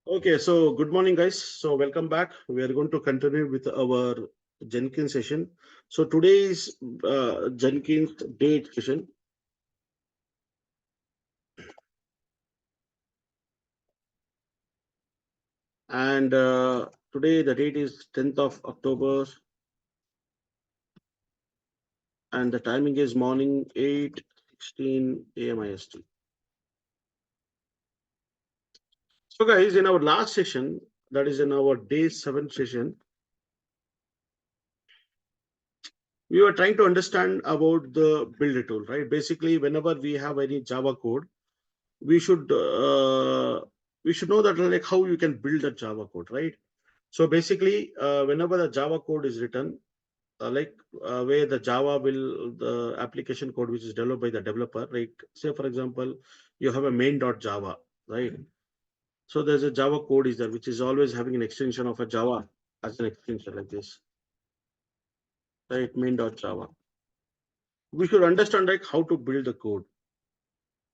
Okay, so good morning, guys. So welcome back. We are going to continue with our Jenkins session. So today's Jenkins date session, and today the date is 10th of October, and the timing is morning 8:16 a.m. IST. So, guys, in our last session, that is in our day 7 session, we were trying to understand about the build tool, right? Basically, whenever we have any Java code, we should uh, we should know that like how you can build a Java code, right? So basically, whenever the Java code is written, where the Java will the application code which is developed by the developer, like say for example, you have a main.java, right? So there's a Java code is there which is always having an extension of a Java as an extension like this, right? Main.java. We should understand like how to build the code,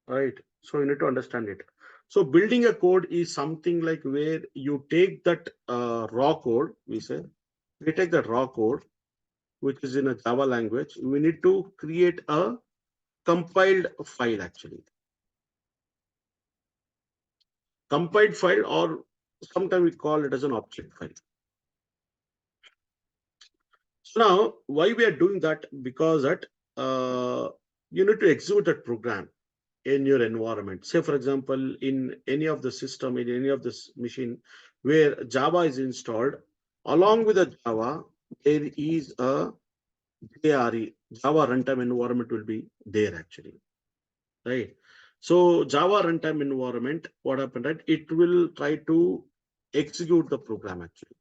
right? So you need to understand it. So building a code is something like where you take that raw code, we take that raw code which is in a Java language. We need to create a compiled file actually, compiled file, or sometimes we call it as an object file. So now why we are doing that? Because that you need to execute that program in your environment. Say, for example, in any of the system, in any of this machine where Java is installed, along with the Java, there is a JRE, Java runtime environment will be there actually, right? So Java runtime environment, what happened, right? It will try to execute the program actually,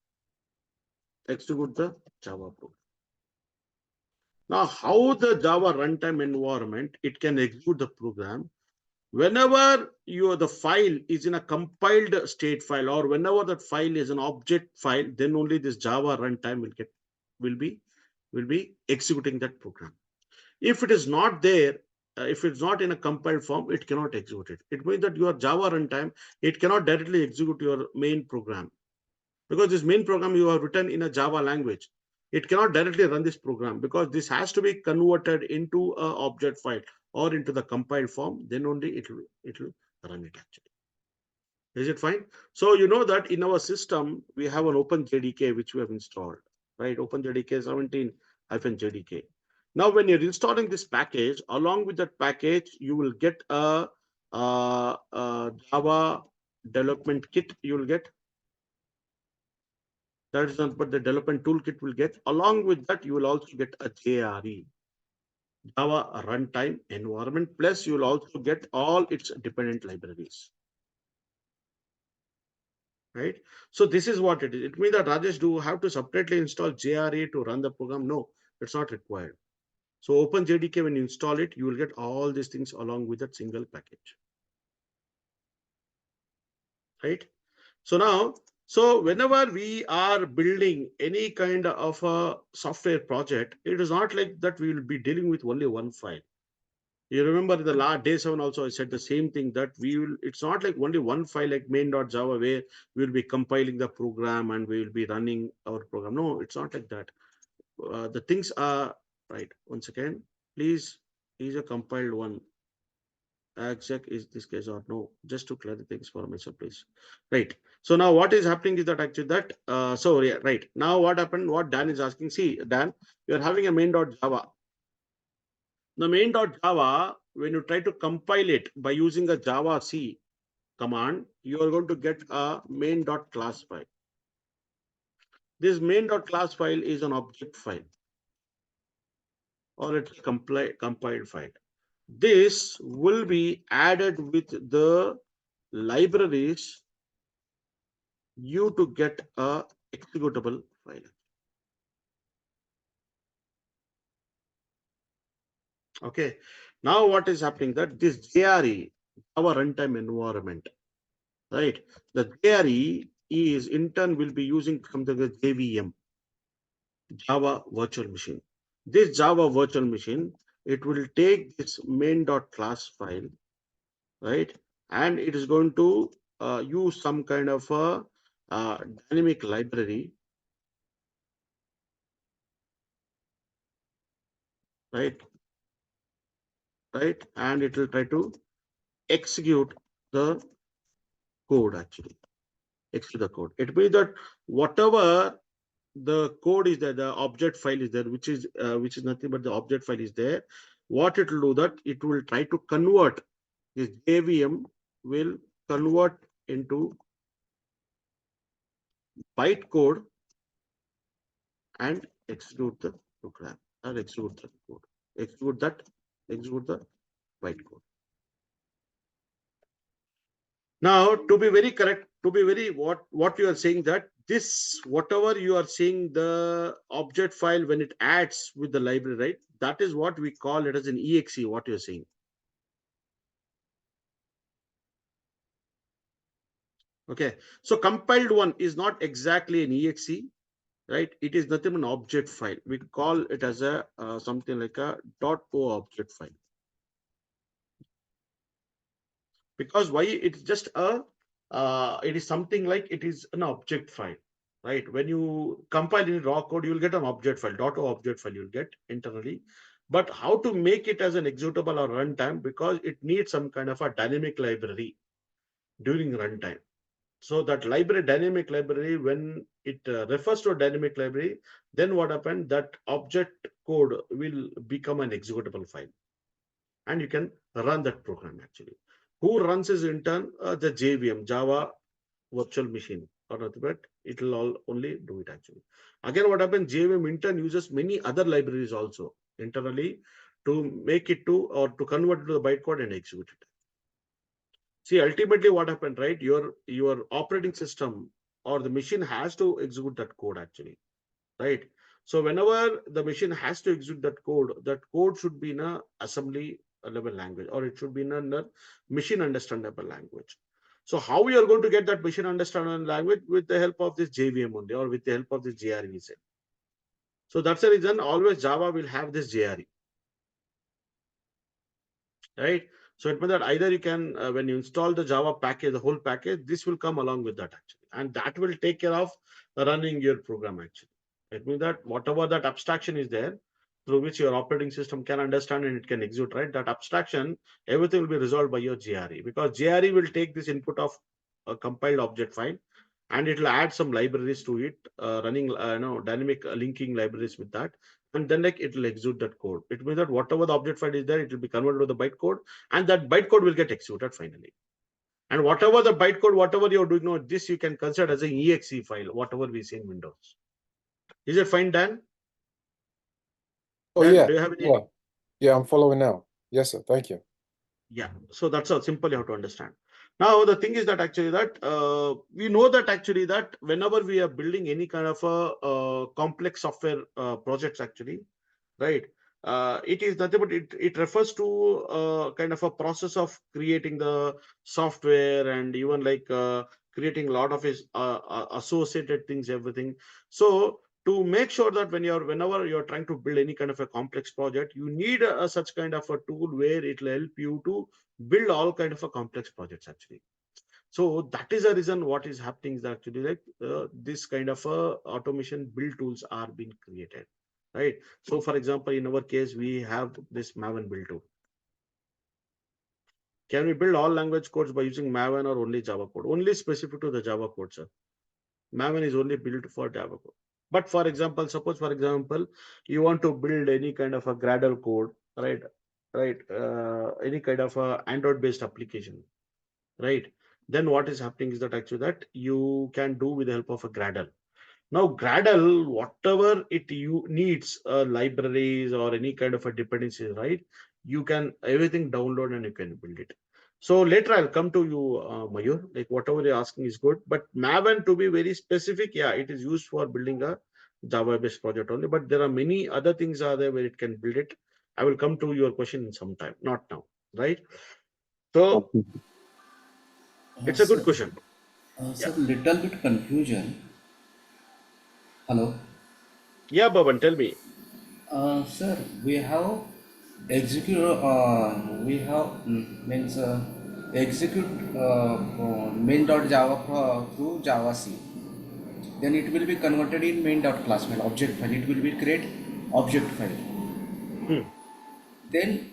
execute the Java program. Now, how the Java runtime environment, it can execute the program whenever the file is in a compiled state file, or whenever that file is an object file, then only this Java runtime will be will be executing that program. If it is not there, if it's not in a compiled form, it cannot execute it. It means that your Java runtime, it cannot directly execute your main program, because this main program you have written in a Java language. It cannot directly run this program because this has to be converted into a object file or into the compiled form. Then only it will run it actually. Is it fine? So you know that in our system we have an OpenJDK which we have installed, right? OpenJDK 17-JDK. Now, when you're installing this package, along with that package, you will get a Java development kit. You will get that is not, but the development toolkit will get. Along with that, you will also get a JRE, Java runtime environment. Plus, you will also get all its dependent libraries, right? So this is what it is. It means that Rajesh, do you have to separately install JRE to run the program? No, it's not required. So OpenJDK, when you install it, you will get all these things along with that single package, right? So now, so whenever we are building any kind of a software project, it is not like that we will be dealing with only one file. You remember in the last day 7 also I said the same thing, that we will, it's not like only one file like main.java where we will be compiling the program and we will be running our program. No, it's not like that. The things are right. Once again, please, is a compiled one. Exec is this case or no? Just to clarify things for myself, please. Right. So now what is happening is that actually that so yeah, right. Now what happened? What Dan is asking? See, Dan, you are having a main.java. The main.java, when you try to compile it by using a Java C command, you are going to get a main.class file. This main.class file is an object file, or it's a compiled file. This will be added with the libraries you to get a executable file. Okay. Now what is happening, that this JRE, our runtime environment, right? The JRE is in turn will be using something like JVM, Java virtual machine. This Java virtual machine, it will take this main.class file, right? And it is going to use some kind of a dynamic library, right? Right, and it will try to execute the code actually. Execute the code. It means that whatever the code is there, the object file is there, which is nothing but the object file is there. What it will do that it will try to convert this JVM will convert into bytecode and execute the program or execute the code. Execute that, execute the bytecode. Now, to be very correct, to be very what you are saying that this whatever you are seeing the object file when it adds with the library, right? That is what we call it as an exe. What you're saying. Okay, so compiled one is not exactly an exe, right? It is nothing but an object file. We call it as a something like a .o object file. Because why? It's just a it is something like it is an object file, right? When you compile in raw code, you will get an object file, .o object file you'll get internally. But how to make it as an executable or runtime? Because it needs some kind of a dynamic library during runtime. So that library, dynamic library, when it refers to a dynamic library, then what happened? That object code will become an executable file, and you can run that program actually. Who runs is in turn the JVM, Java Virtual Machine, or nothing but it will all only do it actually. Again, what happens? JVM in turn uses many other libraries also internally to make it to or to convert it to the bytecode and execute it. See, ultimately what happened, right? Your operating system or the machine has to execute that code actually, right? So whenever the machine has to execute that code should be in a assembly level language, or it should be in a machine understandable language. So how we are going to get that machine understandable language? With the help of this JVM only, or with the help of this JRE. So that's the reason always Java will have this JRE, right? So it means that either you can, when you install the Java package, the whole package, this will come along with that actually. And that will take care of running your program actually. It means that whatever that abstraction is there, through which your operating system can understand and it can execute, right? That abstraction, everything will be resolved by your JRE, because JRE will take this input of a compiled object file and it will add some libraries to it, running dynamic linking libraries with that, and then like it will execute that code. It means that whatever the object file is there, it will be converted to the bytecode, and that bytecode will get executed finally. And whatever the bytecode, whatever you're doing now, this you can consider as an exe file, whatever we see in Windows. Is it fine, Dan? Oh Dan, yeah, do you have any? yeah, I'm following now. Yes, sir. Thank you. Yeah, so that's how simple you have to understand. Now the thing is that actually that we know that actually that whenever we are building any kind of a complex software projects actually, right? It is nothing but it refers to kind of a process of creating the software, and even like creating a lot of his associated things, everything. So to make sure that whenever you're trying to build any kind of a complex project, you need such kind of a tool where it will help you to build all kind of a complex projects actually. So that is the reason what is happening is actually like this kind of automation build tools are being created, right? So for example, in our case, we have this Maven build tool. Can we build all language codes by using Maven or only Java code? Only specific to the Java code, sir. Maven is only built for Java code. But for example, suppose for example, you want to build any kind of a Gradle code, right? Right, any kind of a Android-based application, right? Then what is happening is that actually that you can do with the help of a Gradle. Now Gradle, whatever it you needs, libraries or any kind of a dependencies, right? You can everything download and you can build it. So later I'll come to you, Mayur. Like whatever you're asking is good, but Maven, to be very specific, yeah, it is used for building a Java-based project only. But there are many other things are there where it can build it. I will come to your question in some time, not now, right? So it's a good Sir, question. Yeah, sir, little bit confusion. Hello, yeah, Bhavan, tell me. sir. We have execute. We have means execute main.java through Java C. Then it will be converted in main.class file, object file. It will be create object file. Hmm. Then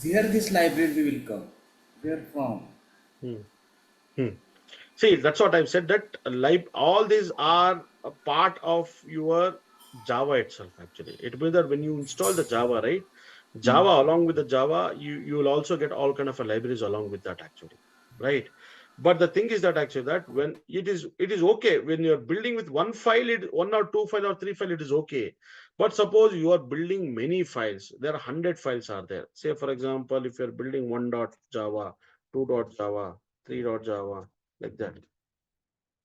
where this library will come? Where from? Hmm. Hmm. See, that's what I've said, that all these are a part of your Java itself, actually. It means that when you install the Java, right? Hmm. Java, along with the Java, you will also get all kind of libraries along with that, actually. Right. But the thing is that actually that when it is okay when you're building with one file, one or two file or three file, it is okay. But suppose you are building many files, there are 100 files are there. Say for example, if you're building 1.java, 2.java, 3.java, like that,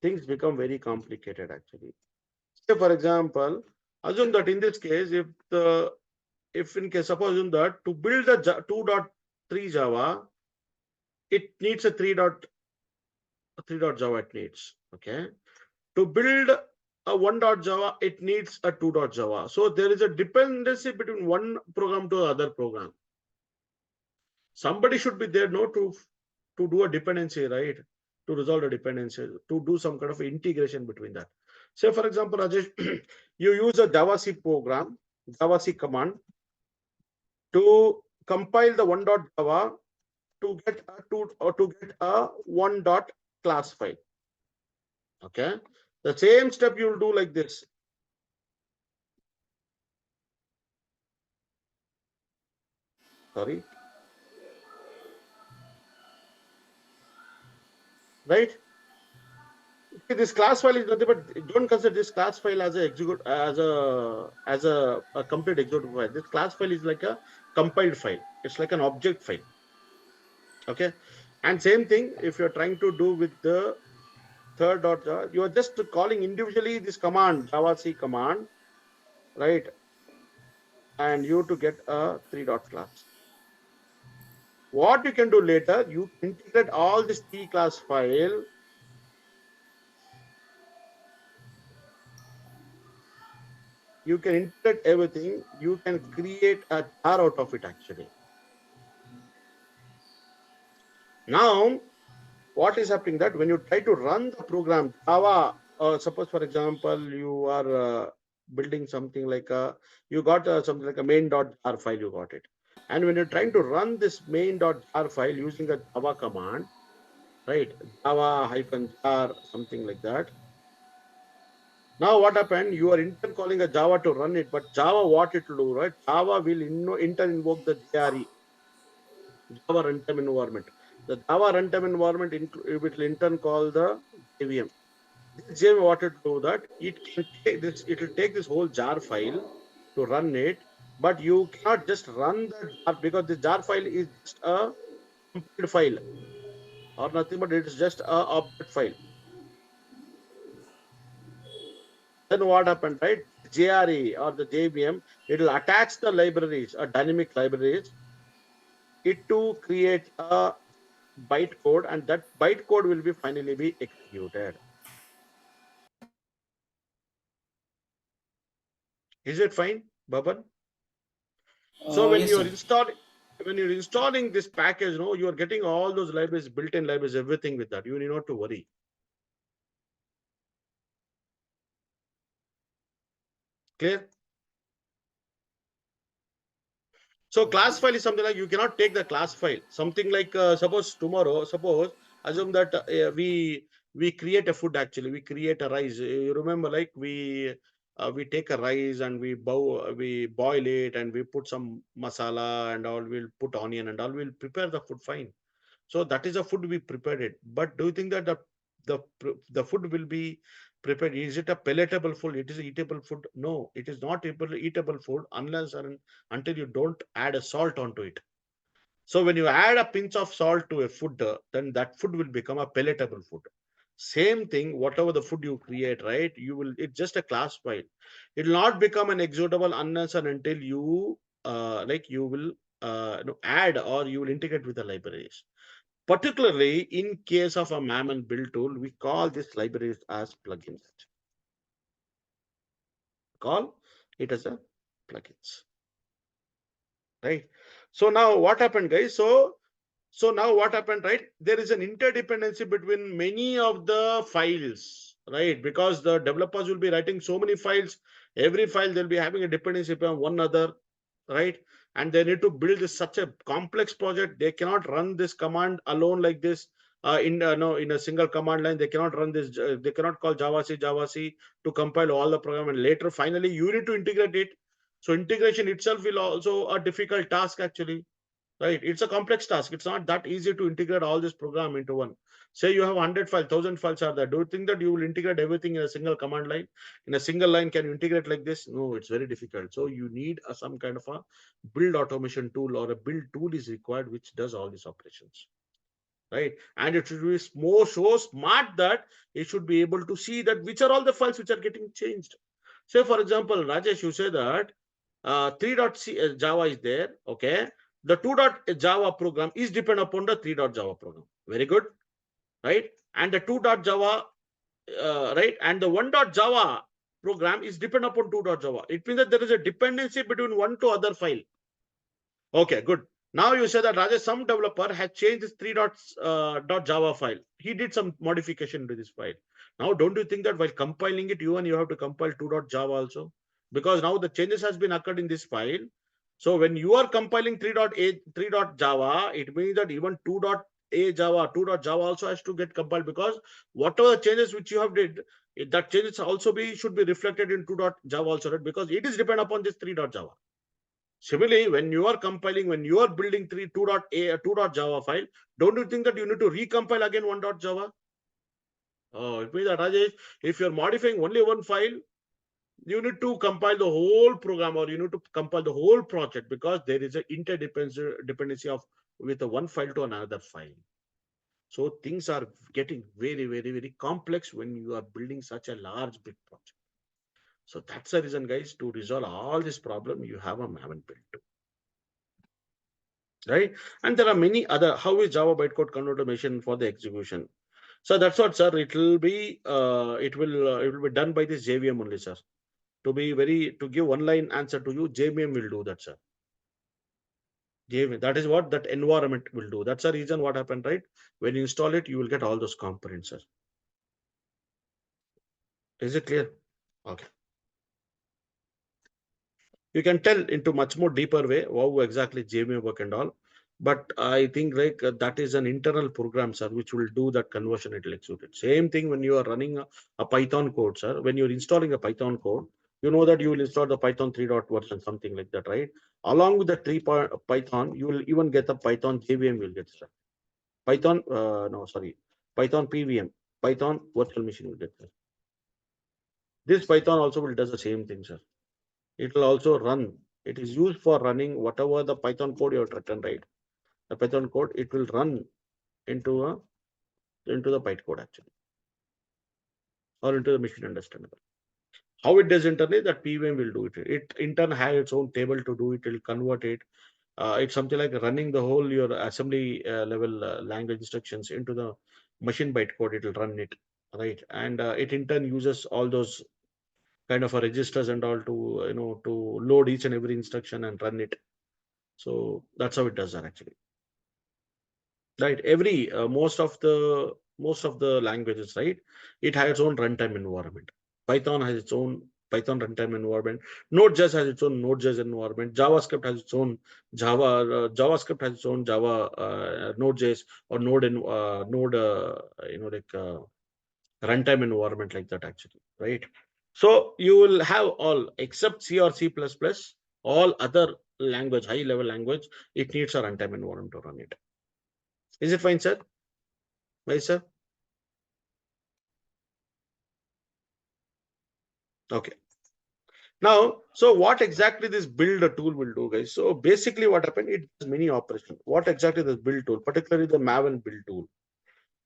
things become very complicated actually. Say for example, assume that in this case, if in case suppose assume that to build the 2.3 Java, it needs a 3 Java it needs. Okay. To build a 1 Java, it needs a 2 Java. So there is a dependency between one program to the other program. Somebody should be there, no, to do a dependency, right? To resolve the dependency, to do some kind of integration between that. Say, for example, Rajesh, you use a Java C program, Java C command to compile the 1.java to get a two or to get a 1.class file. Okay. The same step you will do like this. Sorry. Right? This class file is nothing but don't consider this class file as a execute as a complete executable file. This class file is like a compiled file. It's like an object file. Okay. And same thing if you're trying to do with the third dot Java, you are just calling individually this command, Java C command, right? And you to get a 3 dot class. What you can do later, you integrate all this 3 class file. You can integrate everything. You can create a jar out of it actually. Now, what is happening that when you try to run the program, Java, suppose for example, you are building something like you got something like a main.jar file, you got it. And when you're trying to run this main.jar file using a Java command, right? Java -jar, something like that. Now what happened? You are inter calling a Java to run it, but Java what it will do, right? Java will inter invoke the JRE, Java runtime environment. The Java runtime environment it will in turn call the JVM. This JVM what it do that it can take this, it will take this whole jar file to run it, but you cannot just run the jar because the jar file is just a compiled file or nothing, but it is just a object file. Then what happened, right? JRE or the JVM, it will attach the libraries, dynamic libraries, it to create a bytecode, and that bytecode will be finally be executed. Is it fine, Baban? So Yes, sir. when you're installing this package, no, you are getting all those libraries, built-in libraries, everything with that. You need not to worry. Clear? So class file is something like you cannot take the class file. Something like suppose tomorrow, suppose assume that we create a food actually. We create a rice. You remember, like we take a rice and we boil it and we put some masala and all. We'll put onion and all. We'll prepare the food fine. So that is a food we prepared it. But do you think that the food will be prepared? Is it a palatable food? It is eatable food? No, it is not eatable food unless and until you don't add a salt onto it. So when you add a pinch of salt to a food, then that food will become a palatable food. Same thing, whatever the food you create, right? It's just a class file. It will not become an executable unless and until you you will add or you will integrate with the libraries. Particularly in case of a Maven build tool, we call these libraries as plugins. Call it as a plugins, right? So now what happened, guys? So So now what happened, right? There is an interdependency between many of the files, right? Because the developers will be writing so many files, every file they'll be having a dependency upon one another, right? And they need to build this, such a complex project. They cannot run this command alone like this. In a single command line, they cannot run this. They cannot call Java C to compile all the program, and later finally you need to integrate it. So integration itself will also a difficult task actually, right? It's a complex task. It's not that easy to integrate all this program into one. Say you have 100 files, 1000 files are there. Do you think that you will integrate everything in a single command line? In a single line, can you integrate like this? No, it's very difficult. So you need some kind of a build automation tool, or a build tool is required which does all these operations, right? And it should be more so smart that it should be able to see that which are all the files which are getting changed. Say for example, Rajesh, you say that 3.c Java is there, okay? The 2.java program is dependent upon the 3.java program. Very good, right? And the 2.java, right? And the 1.java program is dependent upon 2.java. It means that there is a dependency between one to other file. Okay, good. Now you say that Rajesh, some developer has changed this 3.java file. He did some modification to this file. Now, don't you think that while compiling it, you have to compile 2.java also? Because now the changes has been occurred in this file. So when you are compiling 3.java, it means that even 2.java also has to get compiled, because whatever the changes which you have did, that changes also should be reflected in 2.java also, right? Because it is dependent upon this 3.java. Similarly, when you are compiling, when you are building 2.java file, don't you think that you need to recompile again 1.java? Oh, it means that Rajesh, if you're modifying only one file, you need to compile the whole program, or you need to compile the whole project, because there is an interdependency of with one file to another file. So things are getting very, very, very complex when you are building such a large, big project. So that's the reason, guys, to resolve all this problem, you have a Maven build. Right? And there are many other, how is Java bytecode converter machine for the execution? So that's what, sir. It will be done by this JVM only, sir. To give one line answer to you, JVM will do that, sir. JVM, that is what that environment will do. That's the reason what happened, right? When you install it, you will get all those components, sir. Is it clear? Okay. You can tell into much more deeper way how exactly JVM work and all. But I think like that is an internal program, sir, which will do that conversion. It will execute it. Same thing when you are running a Python code, sir. When you're installing a Python code, you know that you will install the Python 3. Version, something like that, right? Along with the Python, you will even get a Python JVM. Will get, sir. Python, no, sorry, Python PVM, Python virtual machine will get, sir. This Python also will does the same thing, sir. It will also run. It is used for running whatever the Python code you have written, right? The Python code, it will run into the bytecode actually, or into the machine understandable. How it does internally, that PVM will do it. It in turn has its own table to do it. It will convert it. It's something like running the whole your assembly level language instructions into the machine bytecode. It will run it, right? And it in turn uses all those kind of registers and all to to load each and every instruction and run it. So that's how it does that actually. Right, every most of the languages, right, it has its own runtime environment. Python has its own Python runtime environment. Node.js has its own Node.js environment. JavaScript has its own JavaScript has its own Java Node.js or Node like runtime environment like that actually, right? So you will have all except C or C++, all other language, high level language, it needs a runtime environment to run it. Is it fine, sir? Why, sir? Okay. Now, so what exactly this build tool will do, guys? So basically what happened, it does many operations. What exactly this build tool, particularly the Maven build tool.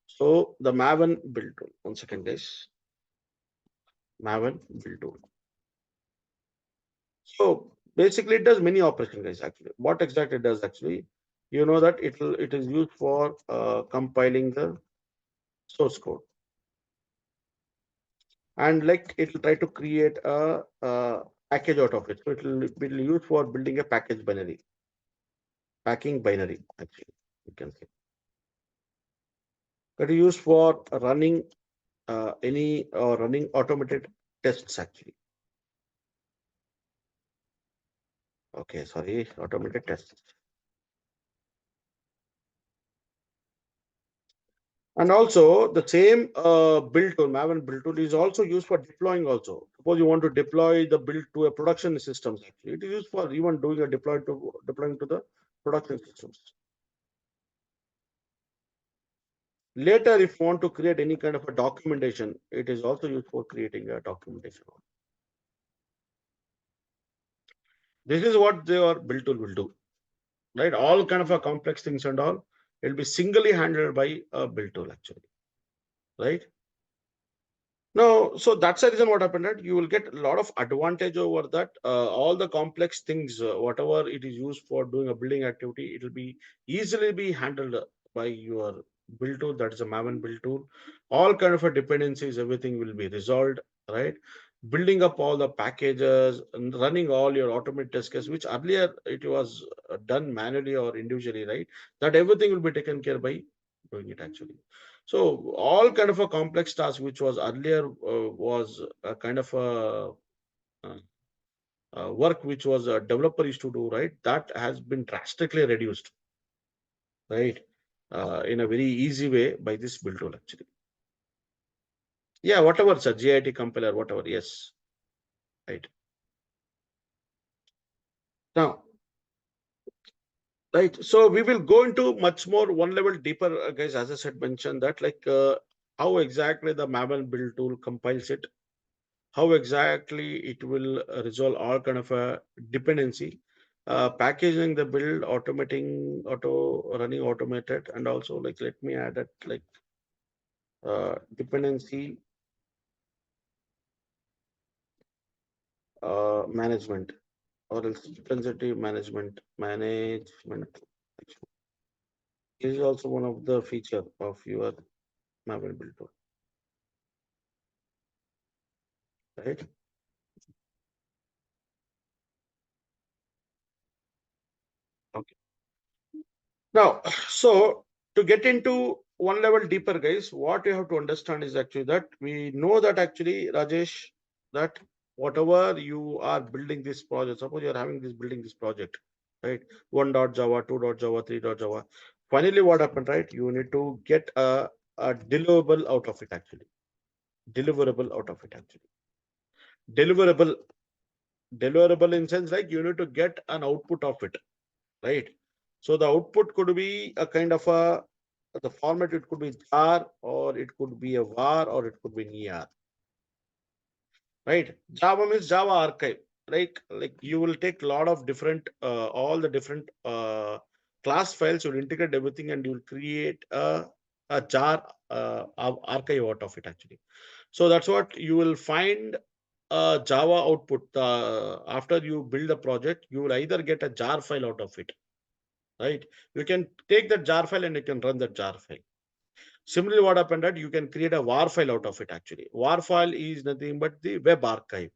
So the Maven build tool, one second, guys. Maven build tool. So basically it does many operations, guys, actually. What exactly it does actually, you know that it is used for compiling the source code. And like it will try to create a package out of it. So it will be used for building a package binary. Packing binary, actually, you can say. That is used for running running automated tests actually. Okay, sorry, automated tests. And also the same build tool, Maven build tool is also used for deploying also. Suppose you want to deploy the build to a production systems actually. It is used for even doing a deploying to the production systems. Later, if you want to create any kind of a documentation, it is also used for creating a documentation. This is what your build tool will do, right? All kind of a complex things and all, it will be singly handled by a build tool actually, right? No, so that's the reason what happened, right? You will get a lot of advantage over that. All the complex things, whatever it is used for doing a building activity, it will be easily be handled by your build tool. That is a Maven build tool. All kind of a dependencies, everything will be resolved, right? Building up all the packages and running all your automated test cases, which earlier it was done manually or individually, right? That everything will be taken care by doing it actually. So all kind of a complex task, which was earlier was a kind of a work which was a developer used to do, right? That has been drastically reduced, right? In a very easy way by this build tool actually. Yeah, whatever, sir, GIT compiler, whatever. Yes, right. Now, right. So we will go into much more one level deeper, guys. As I said, mentioned that like how exactly the Maven build tool compiles it, how exactly it will resolve all kind of a dependency, packaging the build, automating, auto running automated, and also like let me add it like dependency management or else dependency management. This is also one of the feature of your Maven build tool, right? Okay. Now, so to get into one level deeper, guys, what you have to understand is actually that we know that actually, Rajesh, that whatever you are building this project, suppose you are having this building this project, right? 1.java, 2.java, 3.java. Finally, what happened, right? You need to get a deliverable out of it actually. Deliverable out of it actually. Deliverable, deliverable in sense like you need to get an output of it, right? So the output could be a kind of a the format, it could be jar or it could be a var or it could be near, right? Java means Java archive, right? Like you will take a lot of different all the different class files, you'll integrate everything and you'll create a jar archive out of it actually. So that's what you will find Java output. After you build a project, you will either get a jar file out of it, right? You can take that jar file and you can run that jar file. Similarly, what happened that you can create a war file out of it actually. War file is nothing but the web archive.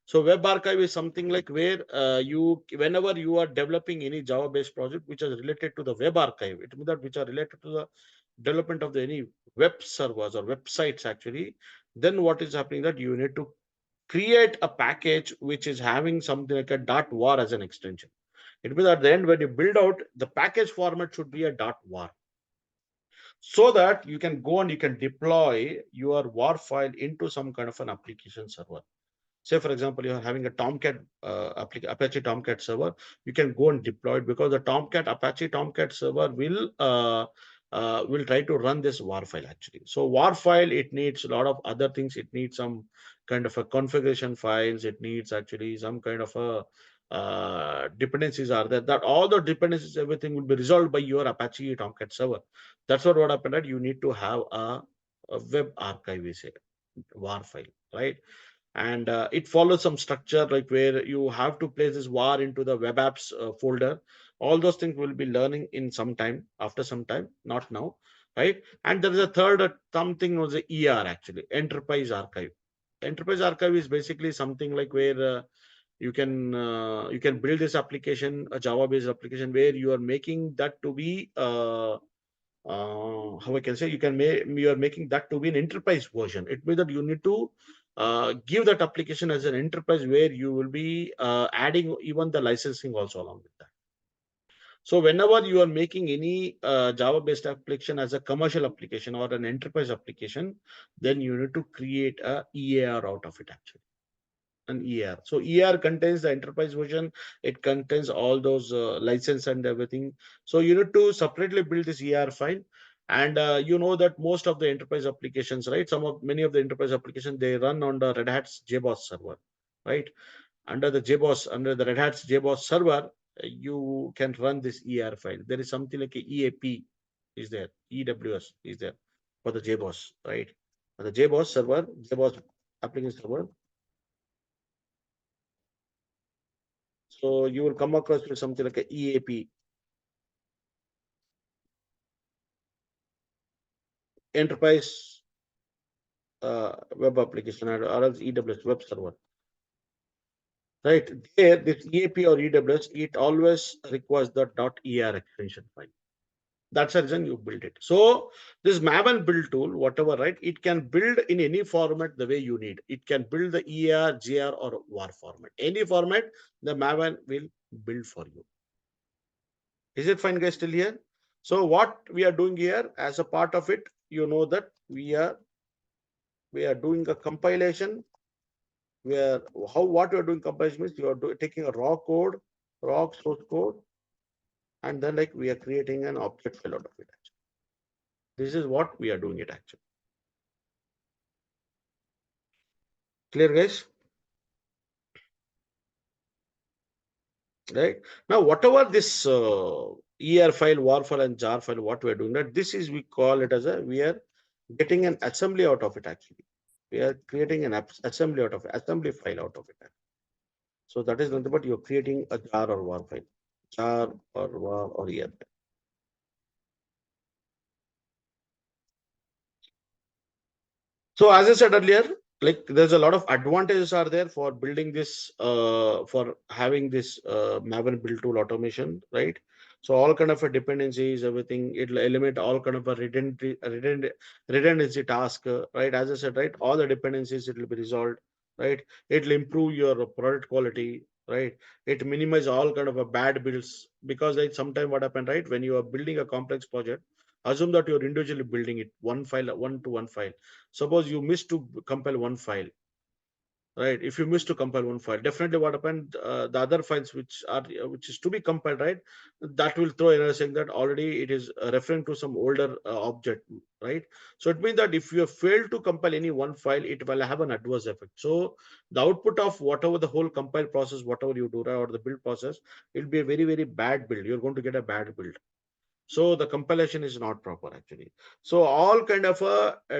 So web archive is something like where whenever you are developing any Java based project which is related to the web archive, it means that which are related to the development of the any web servers or websites actually, then what is happening that you need to create a package which is having something like a .war as an extension. It means at the end, when you build out, the package format should be a .war, so that you can go and you can deploy your WAR file into some kind of an application server. Say, for example, you are having a Tomcat Apache Tomcat server, you can go and deploy it because the Apache Tomcat server will try to run this WAR file actually. So WAR file, it needs a lot of other things. It needs some kind of a configuration files. It needs actually some kind of a dependencies are there. That all the dependencies, everything will be resolved by your Apache Tomcat server. That's what happened. That you need to have a web archive, we say, WAR file, right? And it follows some structure like where you have to place this var into the web apps folder. All those things will be learning in some time, after some time, not now, right? And there is a third something was the ER actually, enterprise archive. Enterprise archive is basically something like where you can build this application, a Java based application, where you are making that to be how I can say, you are making that to be an enterprise version. It means that you need to give that application as an enterprise where you will be adding even the licensing also along with that. So whenever you are making any Java-based application as a commercial application or an enterprise application, then you need to create a EAR out of it actually. An EAR. So EAR contains the enterprise version. It contains all those license and everything. So you need to separately build this EAR file. And you know that most of the enterprise applications, right? Many of the enterprise applications, they run on the Red Hat's JBoss server, right? Under the Red Hat's JBoss server, you can run this EAR file. There is something like a EAP is there, EWS is there for the JBoss, right? For the JBoss server, JBoss application server. So you will come across with something like a EAP, enterprise web application, or else EWS web server. Right there, this EAP or EWS, it always requires the .er extension file. That's the reason you build it. So this Maven build tool, whatever, right? It can build in any format the way you need. It can build the ER, GR, or WAR format. Any format, the Maven will build for you. Is it fine, guys? Still here? So what we are doing here, as a part of it, you know that we are doing a compilation. What we are doing compilation means you are taking a raw code, raw source code, and then like we are creating an object file out of it. Actually. This is what we are doing it actually. Clear, guys? Right now, whatever this ER file, WAR file, and JAR file, what we are doing that this is we call it as we are getting an assembly out of it actually. We are creating an assembly out of it, assembly file out of it. So that is nothing but you're creating a JAR or WAR file, JAR or WAR or ER file. So as I said earlier, like there's a lot of advantages are there for building this, for having this Maven build tool automation, right? So all kind of a dependencies, everything, it'll eliminate all kind of a redundancy task, right? As I said, right, all the dependencies, it will be resolved, right? It'll improve your product quality, right? It minimize all kind of a bad builds, because like sometimes what happened, right? When you are building a complex project, assume that you're individually building it one file, one to one file. Suppose you miss to compile one file, right? If you miss to compile one file, definitely what happened, the other files which is to be compiled, right? That will throw error saying that already it is referring to some older object, right? So it means that if you have failed to compile any one file, it will have an adverse effect. So the output of whatever the whole compile process, whatever you do, right, or the build process, it will be a very, very bad build. You're going to get a bad build. So the compilation is not proper actually. So all kind of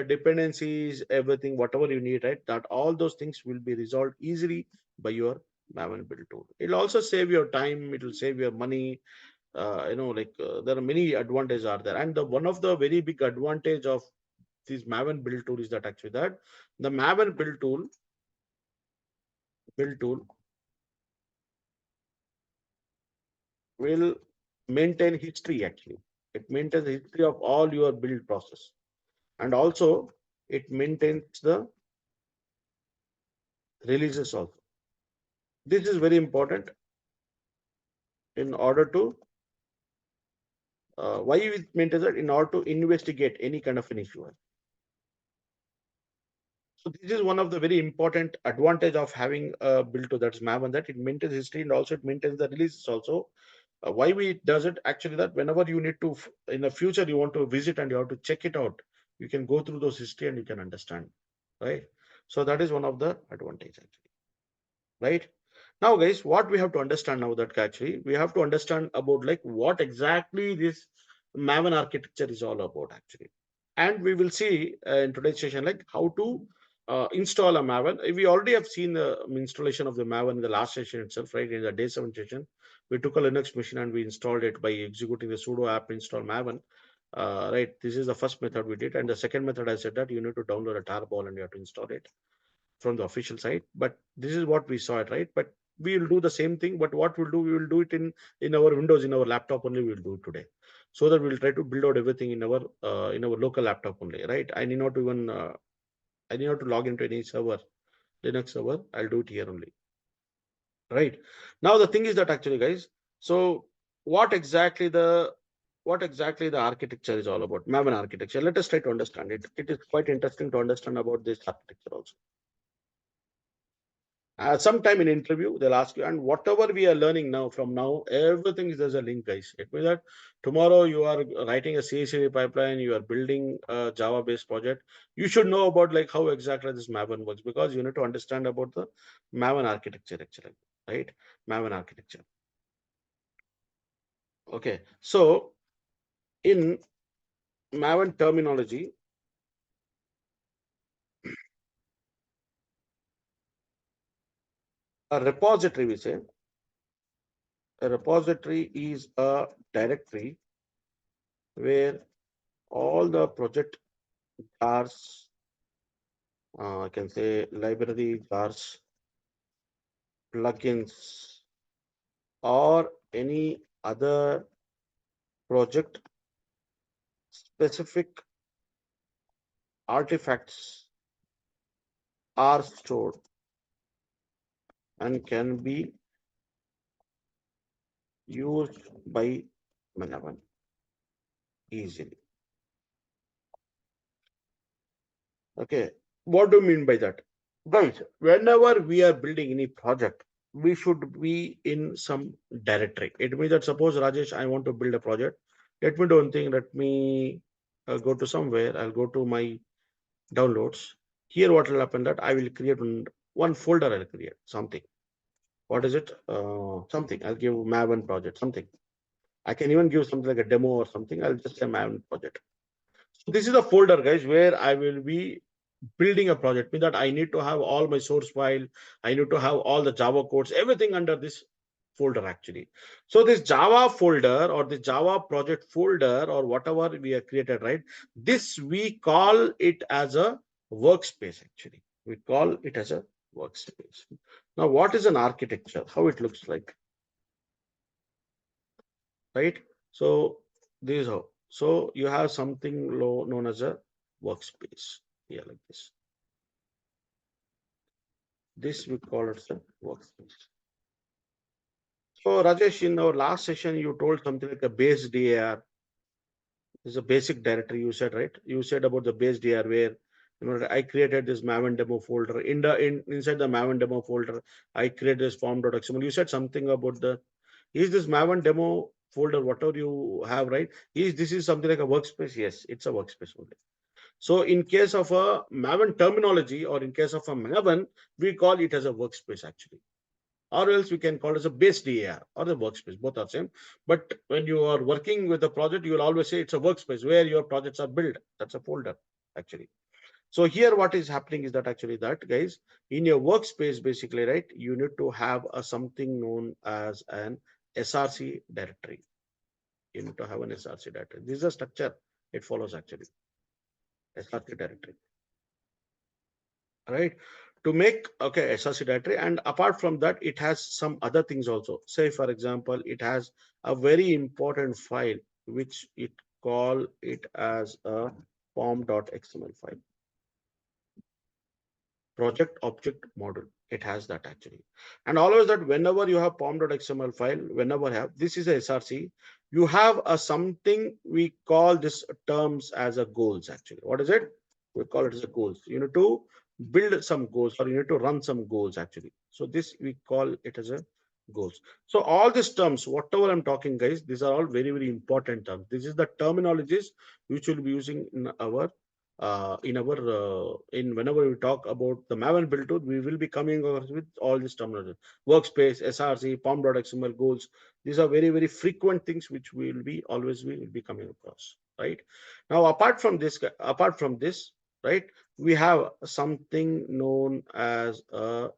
dependencies, everything, whatever you need, right? That all those things will be resolved easily by your Maven build tool. It'll also save your time. It will save your money. There are many advantages are there. And one of the very big advantage of this Maven build tool is that actually that the Maven build tool will maintain history actually. It maintains the history of all your build process. And also it maintains the releases also. This is very important in order to why it maintains it, in order to investigate any kind of an issue. So this is one of the very important advantage of having a build to that's Maven, that it maintains history and also it maintains the releases also. Why we does it actually that whenever you need to in the future you want to visit and you have to check it out, you can go through those history and you can understand, right? So that is one of the advantage actually, right? Now, guys, what we have to understand now that actually we have to understand about like what exactly this Maven architecture is all about actually. And we will see in today's session like how to install a Maven. We already have seen the installation of the Maven in the last session itself, right? In the day 7 session, we took a Linux machine and we installed it by executing the sudo apt install Maven. Right, this is the first method we did, and the second method I said that you need to download a tarball and you have to install it from the official site. But this is what we saw it, right? But we will do the same thing, but what we'll do, we will do it in our Windows, in our laptop only. We will do it today. so that we'll try to build out everything in our local laptop only, right? I need not to log into any server, Linux server. I'll do it here only, right? Now the thing is that actually, guys, so what exactly the architecture is all about, Maven architecture. Let us try to understand it. It is quite interesting to understand about this architecture also. Sometime in interview, they'll ask you, and whatever we are learning now, from now, everything is there's a link, guys. It means that tomorrow you are writing a CI/CD pipeline, you are building a Java-based project. You should know about like how exactly this Maven works, because you need to understand about the Maven architecture actually, right? Maven architecture. Okay, so in Maven terminology, a repository, we say, a repository is a directory where all the project jars, I can say library jars, plugins, or any other project specific artifacts are stored and can be used by Maven easily. Okay, what do you mean by that? Guys, whenever we are building any project, we should be in some directory. It means that suppose Rajesh, I want to build a project. Let me do one thing. Let me go to somewhere. I'll go to my downloads. Here, what will happen that I will create one folder. I'll create something. What is it? Something. I'll give Maven project something. I can even give something like a demo or something. I'll just say Maven project. So this is the folder, guys, where I will be building a project. Means that I need to have all my source file. I need to have all the Java codes, everything under this folder actually. So this Java folder or the Java project folder or whatever we have created, right? This we call it as a workspace actually. We call it as a workspace. Now, what is an architecture? How it looks like, right? So this is how. So you have something known as a workspace here like this. This we call it a workspace. So Rajesh, in our last session, you told something like a base DAR is a basic directory. You said, right? You said about the base DAR where I created this Maven demo folder. Inside the Maven demo folder, I created this form.xml. You said something about is this Maven demo folder, whatever you have, right? This is something like a workspace? Yes, it's a workspace only. So in case of a Maven terminology or in case of a Maven, we call it as a workspace actually. Or else we can call it as a base DAR or the workspace. Both are same. But when you are working with a project, you will always say it's a workspace where your projects are built. That's a folder actually. So here what is happening is that actually that, guys, in your workspace, basically, right, you need to have a something known as an SRC directory. You need to have an SRC directory. This is a structure it follows actually. SRC directory. Right, to make SRC directory, and apart from that it has some other things also. Say for example, it has a very important file which it call it as a pom.xml file, project object model. It has that actually. And always that whenever you have pom.xml file, whenever you have this is a SRC, you have a something we call this terms as a goals actually. What is it? We call it as a goals. You need to build some goals or you need to run some goals actually. So this we call it as a goals. So all these terms, whatever I'm talking, guys, these are all very, very important terms. This is the terminologies which we'll be using in whenever we talk about the Maven build tool, we will be coming over with all these terminology: workspace, SRC, pom.xml, goals. These are very, very frequent things which we will be coming across, right? Now, apart from this, right, we have something known as a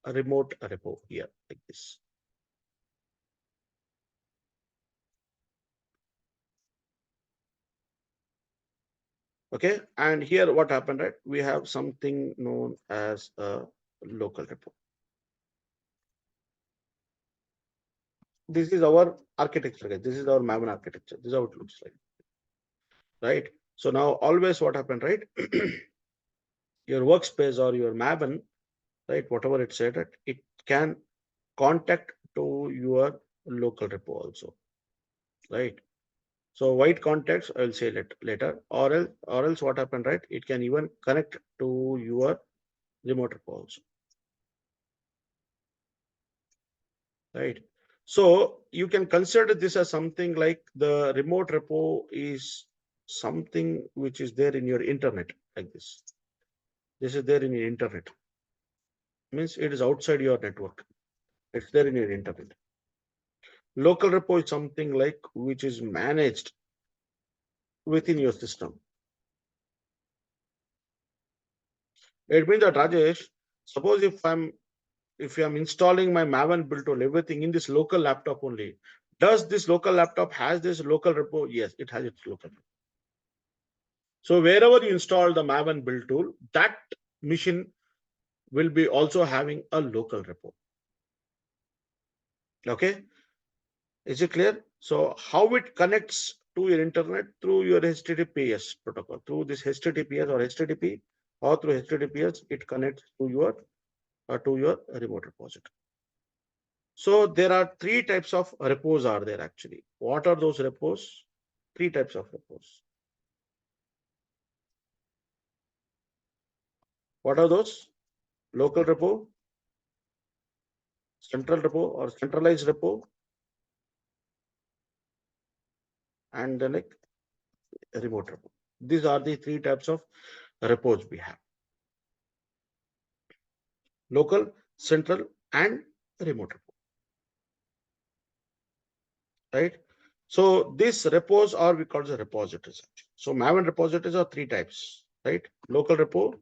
remote repo here like this. Okay, and here what happened, right? We have something known as a local repo. this is our architecture, guys. This is our Maven architecture. This is how it looks like, right? So now always what happened, right? Your workspace or your Maven, right? Whatever it said, it can contact to your local repo also, right? So white context, I will say later, or else what happened, right? It can even connect to your remote repo also, right? So you can consider this as something like the remote repo is something which is there in your internet, like this. This is there in your internet. Means it is outside your network. It's there in your internet. Local repo is something like which is managed within your system. It means that Rajesh, suppose if I'm installing my Maven build tool, everything in this local laptop only, does this local laptop has this local repo? Yes, it has its local repo. So wherever you install the Maven build tool, that machine will be also having a local repo. Okay, is it clear? So how it connects to your internet through your HTTPS protocol, through this HTTPS or HTTP or through HTTPS, it connects to your remote repository. So there are three types of repos are there actually. What are those repos? Three types of repos. What are those? Local repo, central repo or centralized repo, and then like remote repo. These are the three types of repos we have. Local, central, and remote repo. Right? So these repos are we call the repositories. So Maven repositories are three types, right? Local repo.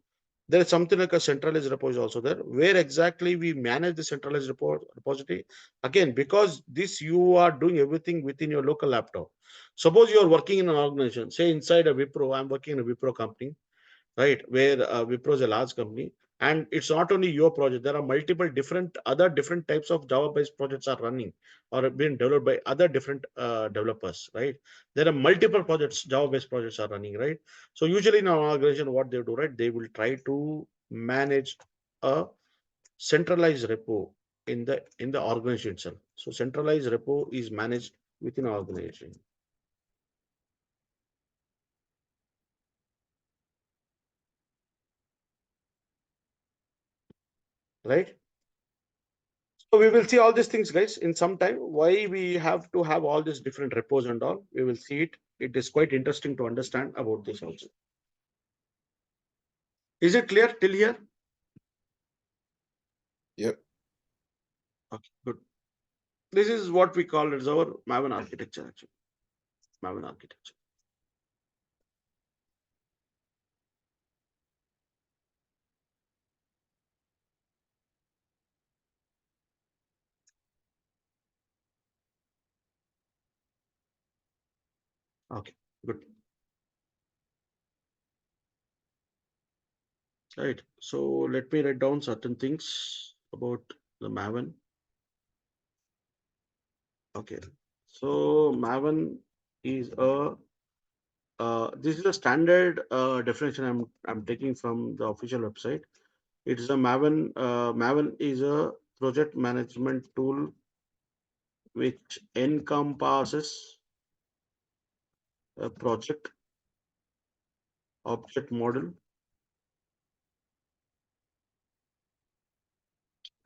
There is something like a centralized repo is also there. Where exactly we manage the centralized repository? Again, because this you are doing everything within your local laptop. Suppose you are working in an organization, say inside a Wipro, I'm working in a Wipro company, right? Where Wipro is a large company, and it's not only your project. There are multiple different types of Java-based projects are running or have been developed by other different developers, right? There are multiple projects, Java-based projects are running, right? So usually in our organization, what they do, right? They will try to manage a centralized repo in the organization itself. So centralized repo is managed within our organization, right? So we will see all these things, guys, in some time. Why we have to have all these different repos and all, we will see it. It is quite interesting to understand about this also. Is it clear till here? Yep. Okay, good. This is what we call as our Maven architecture, actually. Maven architecture. Okay, good. Right. So let me write down certain things about the Maven. Okay. So Maven is this is a standard definition I'm taking from the official website. It's a Maven. Maven is a project management tool which encompasses a project object model,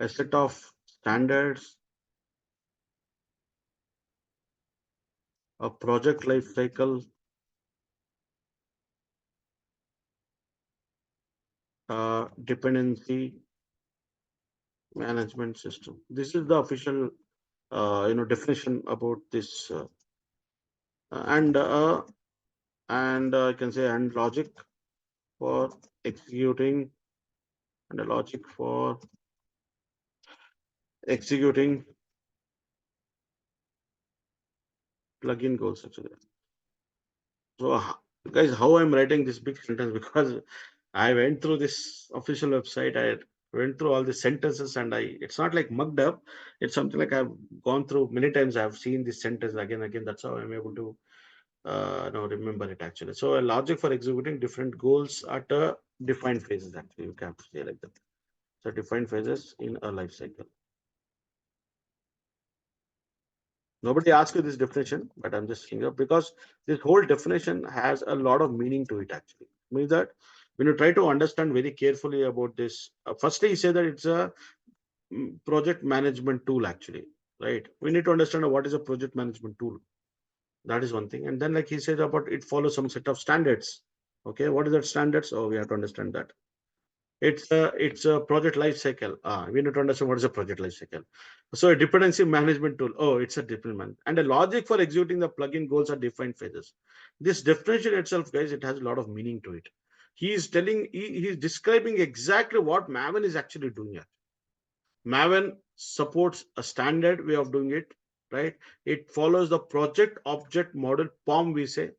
a set of standards, a project life cycle, dependency management system. This is the official, definition about this, and I can say and logic for executing and a logic for executing plugin goals actually. So, guys, how I'm writing this big sentence because I went through this official website. went through all the sentences, and it's not like mugged up. It's something like I've gone through many times. I've seen this sentence again and again. That's how I'm able to now remember it actually. So a logic for executing different goals at defined phases actually. You can say like that. So defined phases in a life cycle. Nobody asked you this definition, but I'm just saying it because this whole definition has a lot of meaning to it actually. Means that when you try to understand very carefully about this, firstly, you say that it's a project management tool actually, right? We need to understand what is a project management tool. That is one thing. And then, like he said about it follows some set of standards. Okay, what is that standards? Oh, we have to understand that. It's a project life cycle. We need to understand what is a project life cycle. So a dependency management tool. Oh, it's a deployment. And a logic for executing the plugin goals are defined phases. This definition itself, guys, it has a lot of meaning to it. He's describing exactly what Maven is actually doing here. Maven supports a standard way of doing it, right? It follows the project object model POM, we say.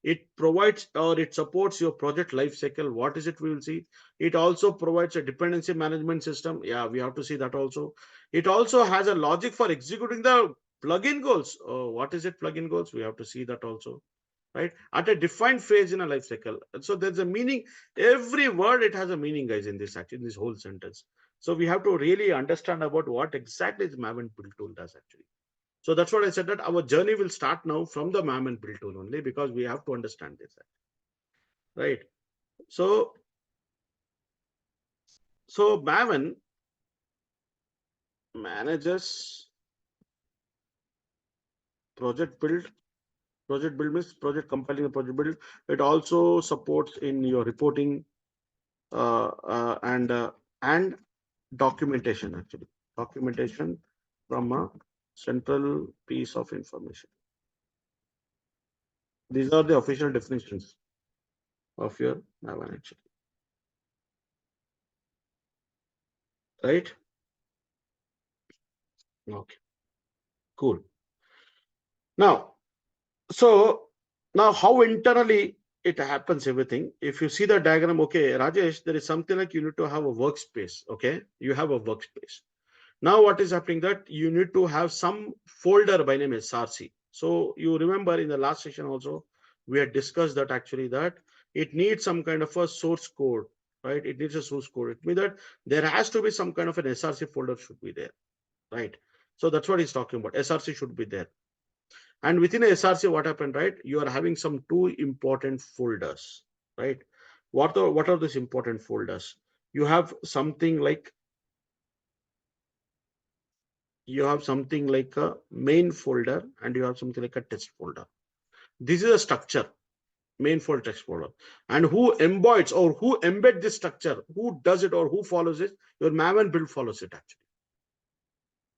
It provides or it supports your project lifecycle. What is it? We will see. It also provides a dependency management system. Yeah, we have to see that also. It also has a logic for executing the plugin goals. Oh, what is it? Plugin goals. We have to see that also, right? At a defined phase in a life cycle. So there's a meaning. Every word it has a meaning, guys, in this actually, in this whole sentence. So we have to really understand about what exactly the Maven build tool does actually. So that's what I said that our journey will start now from the Maven build tool only because we have to understand this, right? So Maven manages project build. Project build means project compiling the project build. It also supports in your reporting uh, uh, and uh, and documentation actually. Documentation from a central piece of information. These are the official definitions of your Maven actually, right? Okay, cool. Now, so now how internally it happens everything. If you see the diagram, okay, Rajesh, there is something like you need to have a workspace. Okay, you have a workspace. Now what is happening that you need to have some folder by name SRC. So you remember in the last session also, we had discussed that actually that it needs some kind of a source code, right? It needs a source code. It means that there has to be some kind of an SRC folder should be there, right? So that's what he's talking about. SRC should be there. And within a SRC, what happened, right? You are having some two important folders, right? What are these important folders? You have something like a main folder and you have something like a test folder. This is a structure, main folder, text folder. And who embeds or who embed this structure, who does it or who follows it? Your Maven build follows it actually.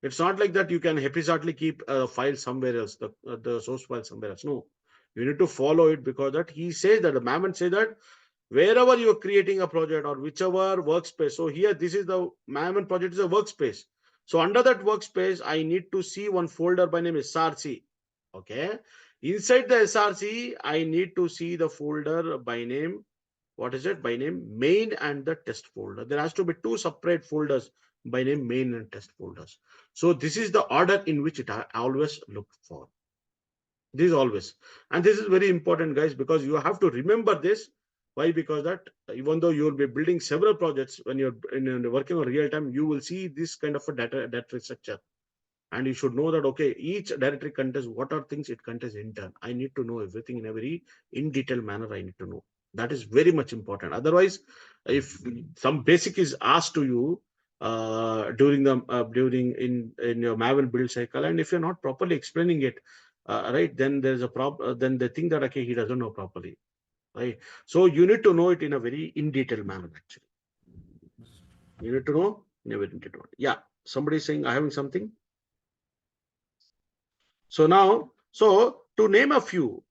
It's not like that you can haphazardly keep a file somewhere else, the source file somewhere else. No, you need to follow it because that he says that the Maven say that wherever you're creating a project or whichever workspace. So here, this is the Maven project is a workspace. So under that workspace, I need to see one folder by name SRC. Okay. Inside the SRC, I need to see the folder by name. What is it? By name main and the test folder. There has to be two separate folders by name main and test folders. So this is the order in which it I always look for. This is always. And this is very important, guys, because you have to remember this. Why? Because that even though you will be building several projects when you're working on real time, you will see this kind of a data structure. And you should know that, okay, each directory contains what are things it contains intern. I need to know everything in a very in detail manner. I need to know. That is very much important. Otherwise, if some basic is asked to you during in your Maven build cycle, and if you're not properly explaining it, right, then there's a problem. Then they think that okay, he doesn't know properly, right? So you need to know it in a very in detail manner. Actually, you need to know in a very in detail manner. Yeah, somebody is saying I having something. So now, so just to name a few,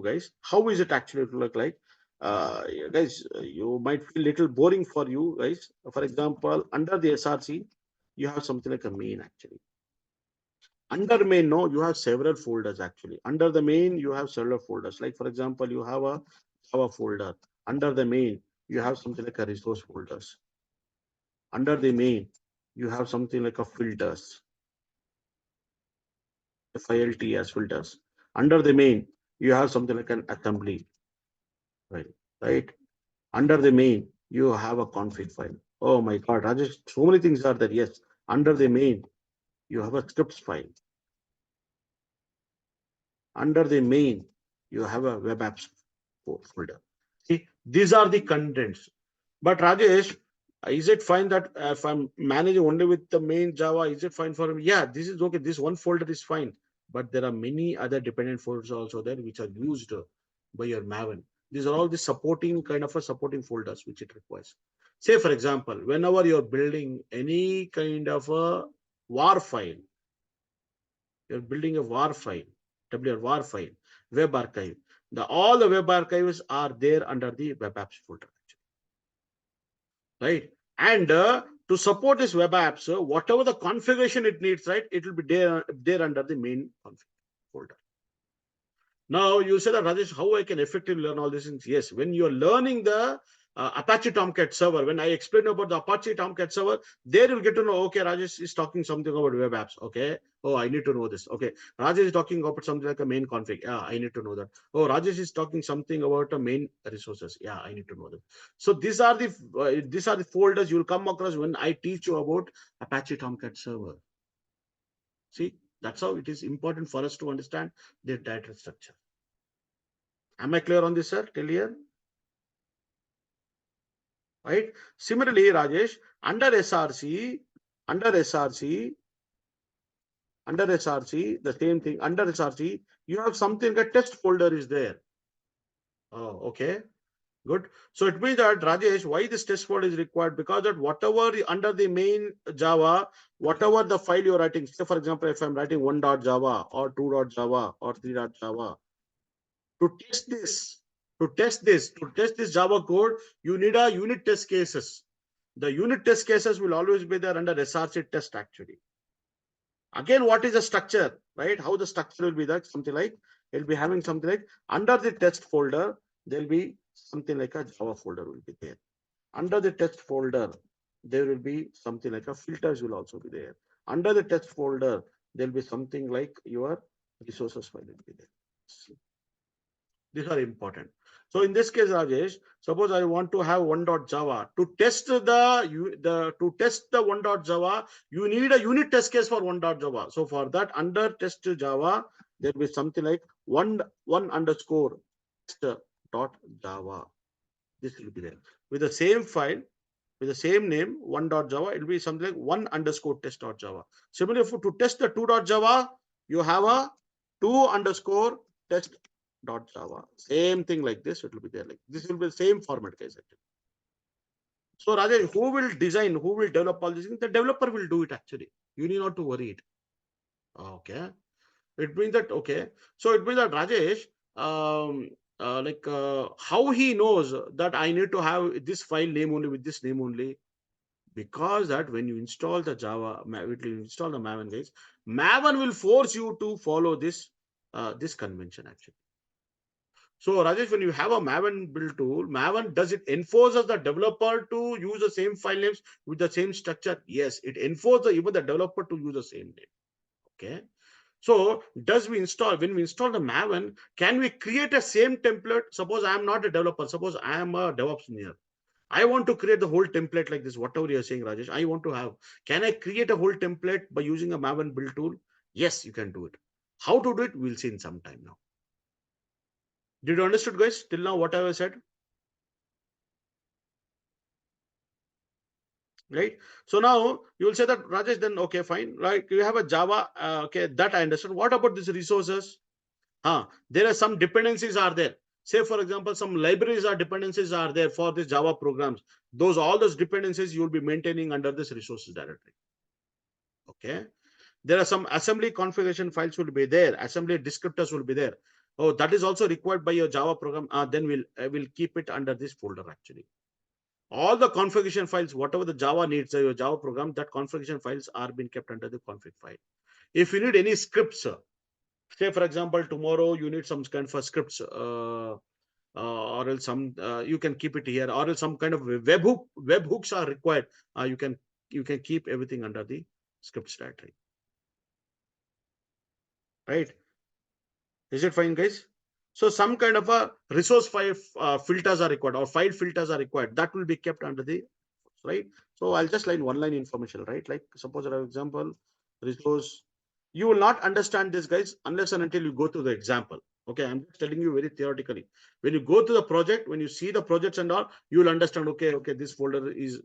guys, how is it actually to look like? Guys, you might feel little boring for you guys. For example, under the SRC, you have something like a main actually. Under main, no, you have several folders actually. Under the main, you have several folders. Like for example, you have a Java folder. Under the main, you have something like a resource folders. Under the main, you have something like a filters, filts filters. Under the main, you have something like an assembly, right? Right. Under the main, you have a config file. Oh my God, Rajesh, so many things are there. Yes. Under the main, you have a scripts file. Under the main, you have a web apps folder. See, these are the contents. But Rajesh, is it fine that if I'm managing only with the main Java, is it fine for me? Yeah, this is okay. This one folder is fine. But there are many other dependent folders also there which are used by your Maven. These are all the supporting kind of a supporting folders which it requires. Say, for example, whenever you're building any kind of a war file, you're building a war file, WR war file, web archive. All the web archives are there under the web apps folder, right? And to support this web apps, whatever the configuration it needs, right, it will be there under the main config folder. Now you said that, Rajesh, how I can effectively learn all these things? Yes, when you're learning the Apache Tomcat server, when I explain about the Apache Tomcat server, there you'll get to know, okay, Rajesh is talking something about web apps. Okay. Oh, I need to know this. Okay. Rajesh is talking about something like a main config. Yeah, I need to know that. Oh, Rajesh is talking something about a main resources. Yeah, I need to know that. So these are the folders you'll come across when I teach you about Apache Tomcat server. See, that's how it is important for us to understand the data structure. Am I clear on this, sir? Till here? Right? Similarly, Rajesh, under SRC, under SRC, under SRC, the same thing. Under SRC, you have something, a test folder is there. Oh, okay. Good. So it means that, Rajesh, why this test folder is required? Because that whatever under the main Java, whatever the file you're writing, say for example, if I'm writing 1.java or 2.java or 3.java, to test this, to test this Java code, you need a unit test cases. The unit test cases will always be there under SRC test actually. Again, what is the structure, right? How the structure will be that something like, it'll be having something like under the test folder, there'll be something like a Java folder will be there. Under the test folder, there will be something like a filters will also be there. Under the test folder, there'll be something like your resources file will be there. These are important. So in this case, Rajesh, suppose I want to have 1.java. To test the 1.java, you need a unit test case for 1.java. So for that, under test Java, there will be something like one underscore test dot Java. This will be there. With the same file, with the same name, 1.java, it will be something like one underscore test dot Java. Similarly, to test the 2.java, you have a 2 underscore test dot Java. Same thing like this, it will be there. Like this will be the same format, guys. Actually. So Rajesh, who will design, who will develop all these things? The developer will do it actually. You need not to worry it. Okay. It means that, okay. So it means that Rajesh, how he knows that I need to have this file name only with this name only? Because that when you install the Java, you install the Maven, guys, Maven will force you to follow this this convention actually. So Rajesh, when you have a Maven build tool, Maven, does it enforces the developer to use the same file names with the same structure? Yes, it enforces even the developer to use the same name. Okay. So when we install the Maven, can we create a same template? Suppose I am not a developer. Suppose I am a DevOps engineer. I want to create the whole template like this, whatever you're saying, Rajesh, I want to have. Can I create a whole template by using a Maven build tool? Yes, you can do it. How to do it? We'll see in some time now. Did you understood, guys? Till now, what I have said? Right? So now you will say that, Rajesh, then okay, fine. Right? You have a Java, okay, that I understand. What about these resources? There are some dependencies are there. Say, for example, some libraries or dependencies are there for these Java programs. All those dependencies you will be maintaining under this resources directory. Okay. There are some assembly configuration files will be there. Assembly descriptors will be there. Oh, that is also required by your Java program. Then we'll keep it under this folder actually. All the configuration files, whatever the Java needs, your Java program, that configuration files are being kept under the config file. If you need any scripts, say for example, tomorrow you need some kind of scripts. or else some you can keep it here, or else some kind of webhooks are required. You can keep everything under the scripts directory, right? Is it fine, guys? So some kind of a resource file filters are required, or file filters are required. That will be kept under the, right? So I'll just line one line information, right? Like suppose, for example, resource. You will not understand this, guys, unless and until you go through the example. Okay, I'm just telling you very theoretically. When you go to the project, when you see the projects and all, you will understand. Okay, this folder is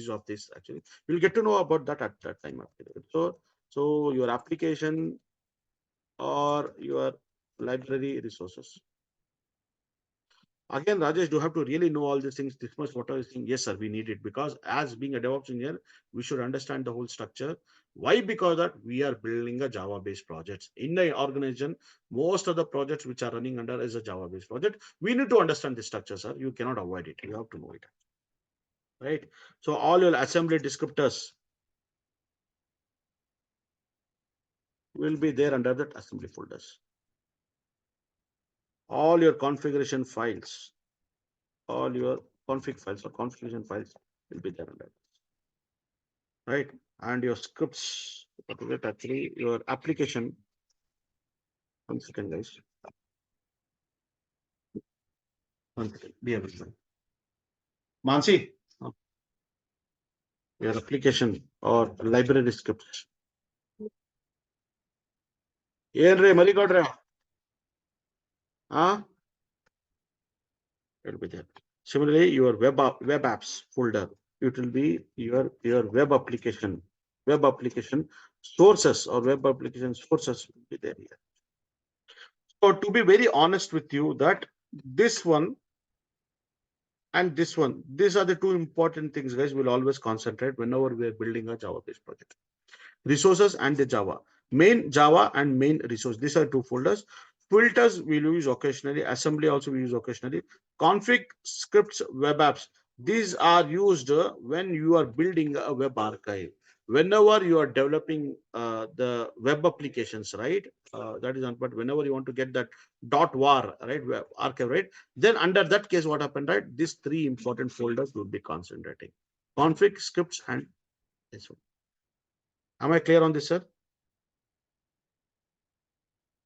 of this. Actually, you'll get to know about that at that time. So your application or your library resources. Again, Rajesh, do you have to really know all these things? This much, what are you saying? Yes, sir, we need it, because as being a DevOps engineer, we should understand the whole structure. Why? Because that we are building a Java-based projects in the organization. Most of the projects which are running under is a Java-based project. We need to understand the structure, sir. You cannot avoid it. You have to know it, right? So all your assembly descriptors will be there under that assembly folders. All your configuration files, all your config files or configuration files will be there under, right? And your scripts, actually your application. 1 second, guys. 1 second. Be able to. Mansi, your application or library scripts. ಏನ್ರಿ ಮಲಿಗೌಡ್ರೆ? It will be there. Similarly, your web apps folder, it will be your web application sources, or web application sources will be there here. So to be very honest with you, that this one and this one, these are the two important things, guys. We'll always concentrate whenever we are building a Java-based project. Resources and the Java. Main Java and main resource. These are two folders. Filters we'll use occasionally. Assembly also we use occasionally. Config, scripts, web apps. These are used when you are building a web archive. Whenever you are developing the web applications, right? That is not, but whenever you want to get that .war, right, web archive, right? Then under that case, what happened, right? These three important folders will be concentrating: config, scripts, and this one. Am I clear on this, sir?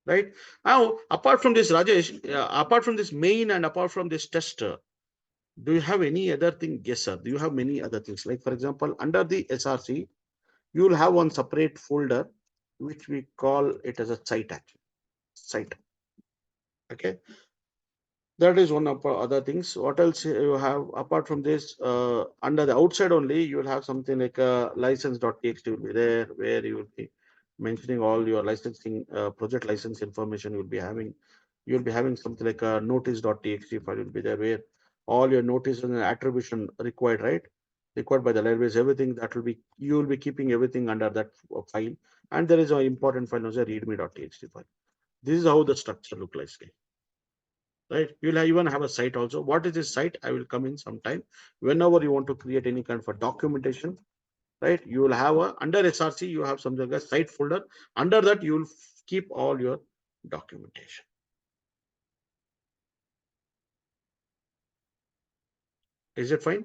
Right now, apart from this, Rajesh, apart from this main and apart from this tester, do you have any other thing? Yes, sir. Do you have many other things? Like, for example, under the SRC, you will have one separate folder, which we call it as a site, actually. Site. Okay. That is one of other things. What else you have apart from this? Under the outside only, you will have something like a license.txt will be there, where you will be mentioning all your licensing, project license information. You'll be having something like a notice.txt file will be there, where all your notice and attribution required, right? Required by the libraries, everything that will be, you will be keeping everything under that file. And there is an important file, also readme.txt file. This is how the structure look like. Right, you'll even have a site also. What is this site? I will come in sometime. Whenever you want to create any kind of a documentation, right, you will have a, under SRC you have something like a site folder. Under that you will keep all your documentation. Is it fine?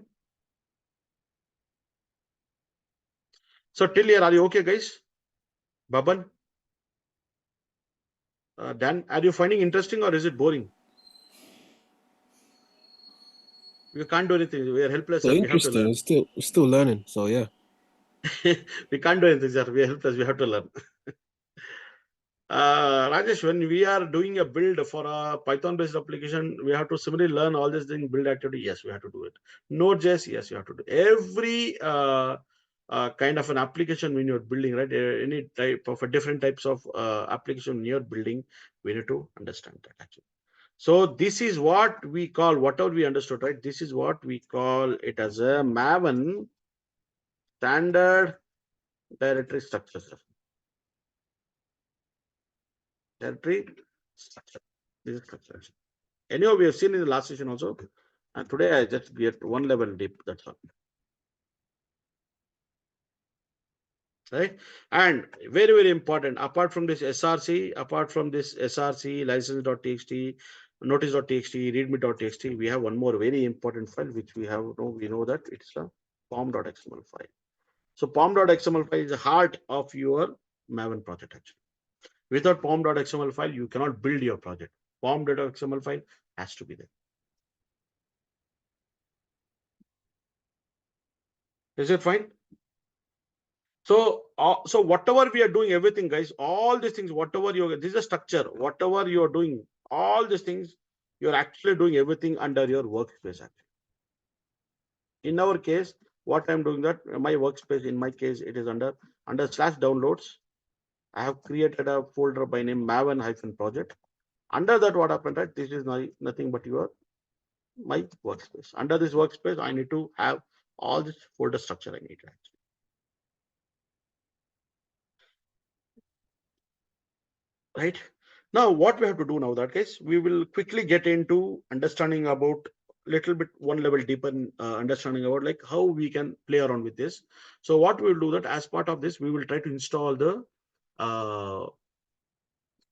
So till here, are you okay, guys? Baban, Dan, are you finding interesting or is it boring? We can't do anything. We are helpless, So sir. We have to interesting. learn. Still learning. So yeah. We can't do anything, sir. We are helpless. We have to learn. Rajesh, when we are doing a build for a Python-based application, we have to similarly learn all these things, build activity. Yes, we have to do it. Node.js, yes, you have to do every kind of an application when you're building, right? Any type of a different types of application when you're building, we need to understand that actually. So this is what we call, whatever we understood, right? This is what we call it as a Maven standard directory structure. Directory structure. This is structure. Anyhow, we have seen in the last session also, and today I just get one level deep. That's all. Right, and very important. Apart from this SRC, license.txt, notice.txt, readme.txt. We have one more very important file which we know that it's a pom.xml file. So pom.xml file is the heart of your Maven project actually. Without pom.xml file, you cannot build your project. Pom.xml file has to be there. Is it fine? So whatever we are doing, everything, guys, all these things, this is a structure, whatever you are doing, all these things, you're actually doing everything under your workspace actually. In our case, what I'm doing that, my workspace, in my case, it is under /downloads. I have created a folder by name Maven-project. Under that, what happened, right? This is nothing but my workspace. Under this workspace, I need to have all this folder structure I need actually. Right now, what we have to do now, that case, we will quickly get into understanding about little bit one level deeper understanding about like how we can play around with this. So what we will do that as part of this, we will try to install the uh,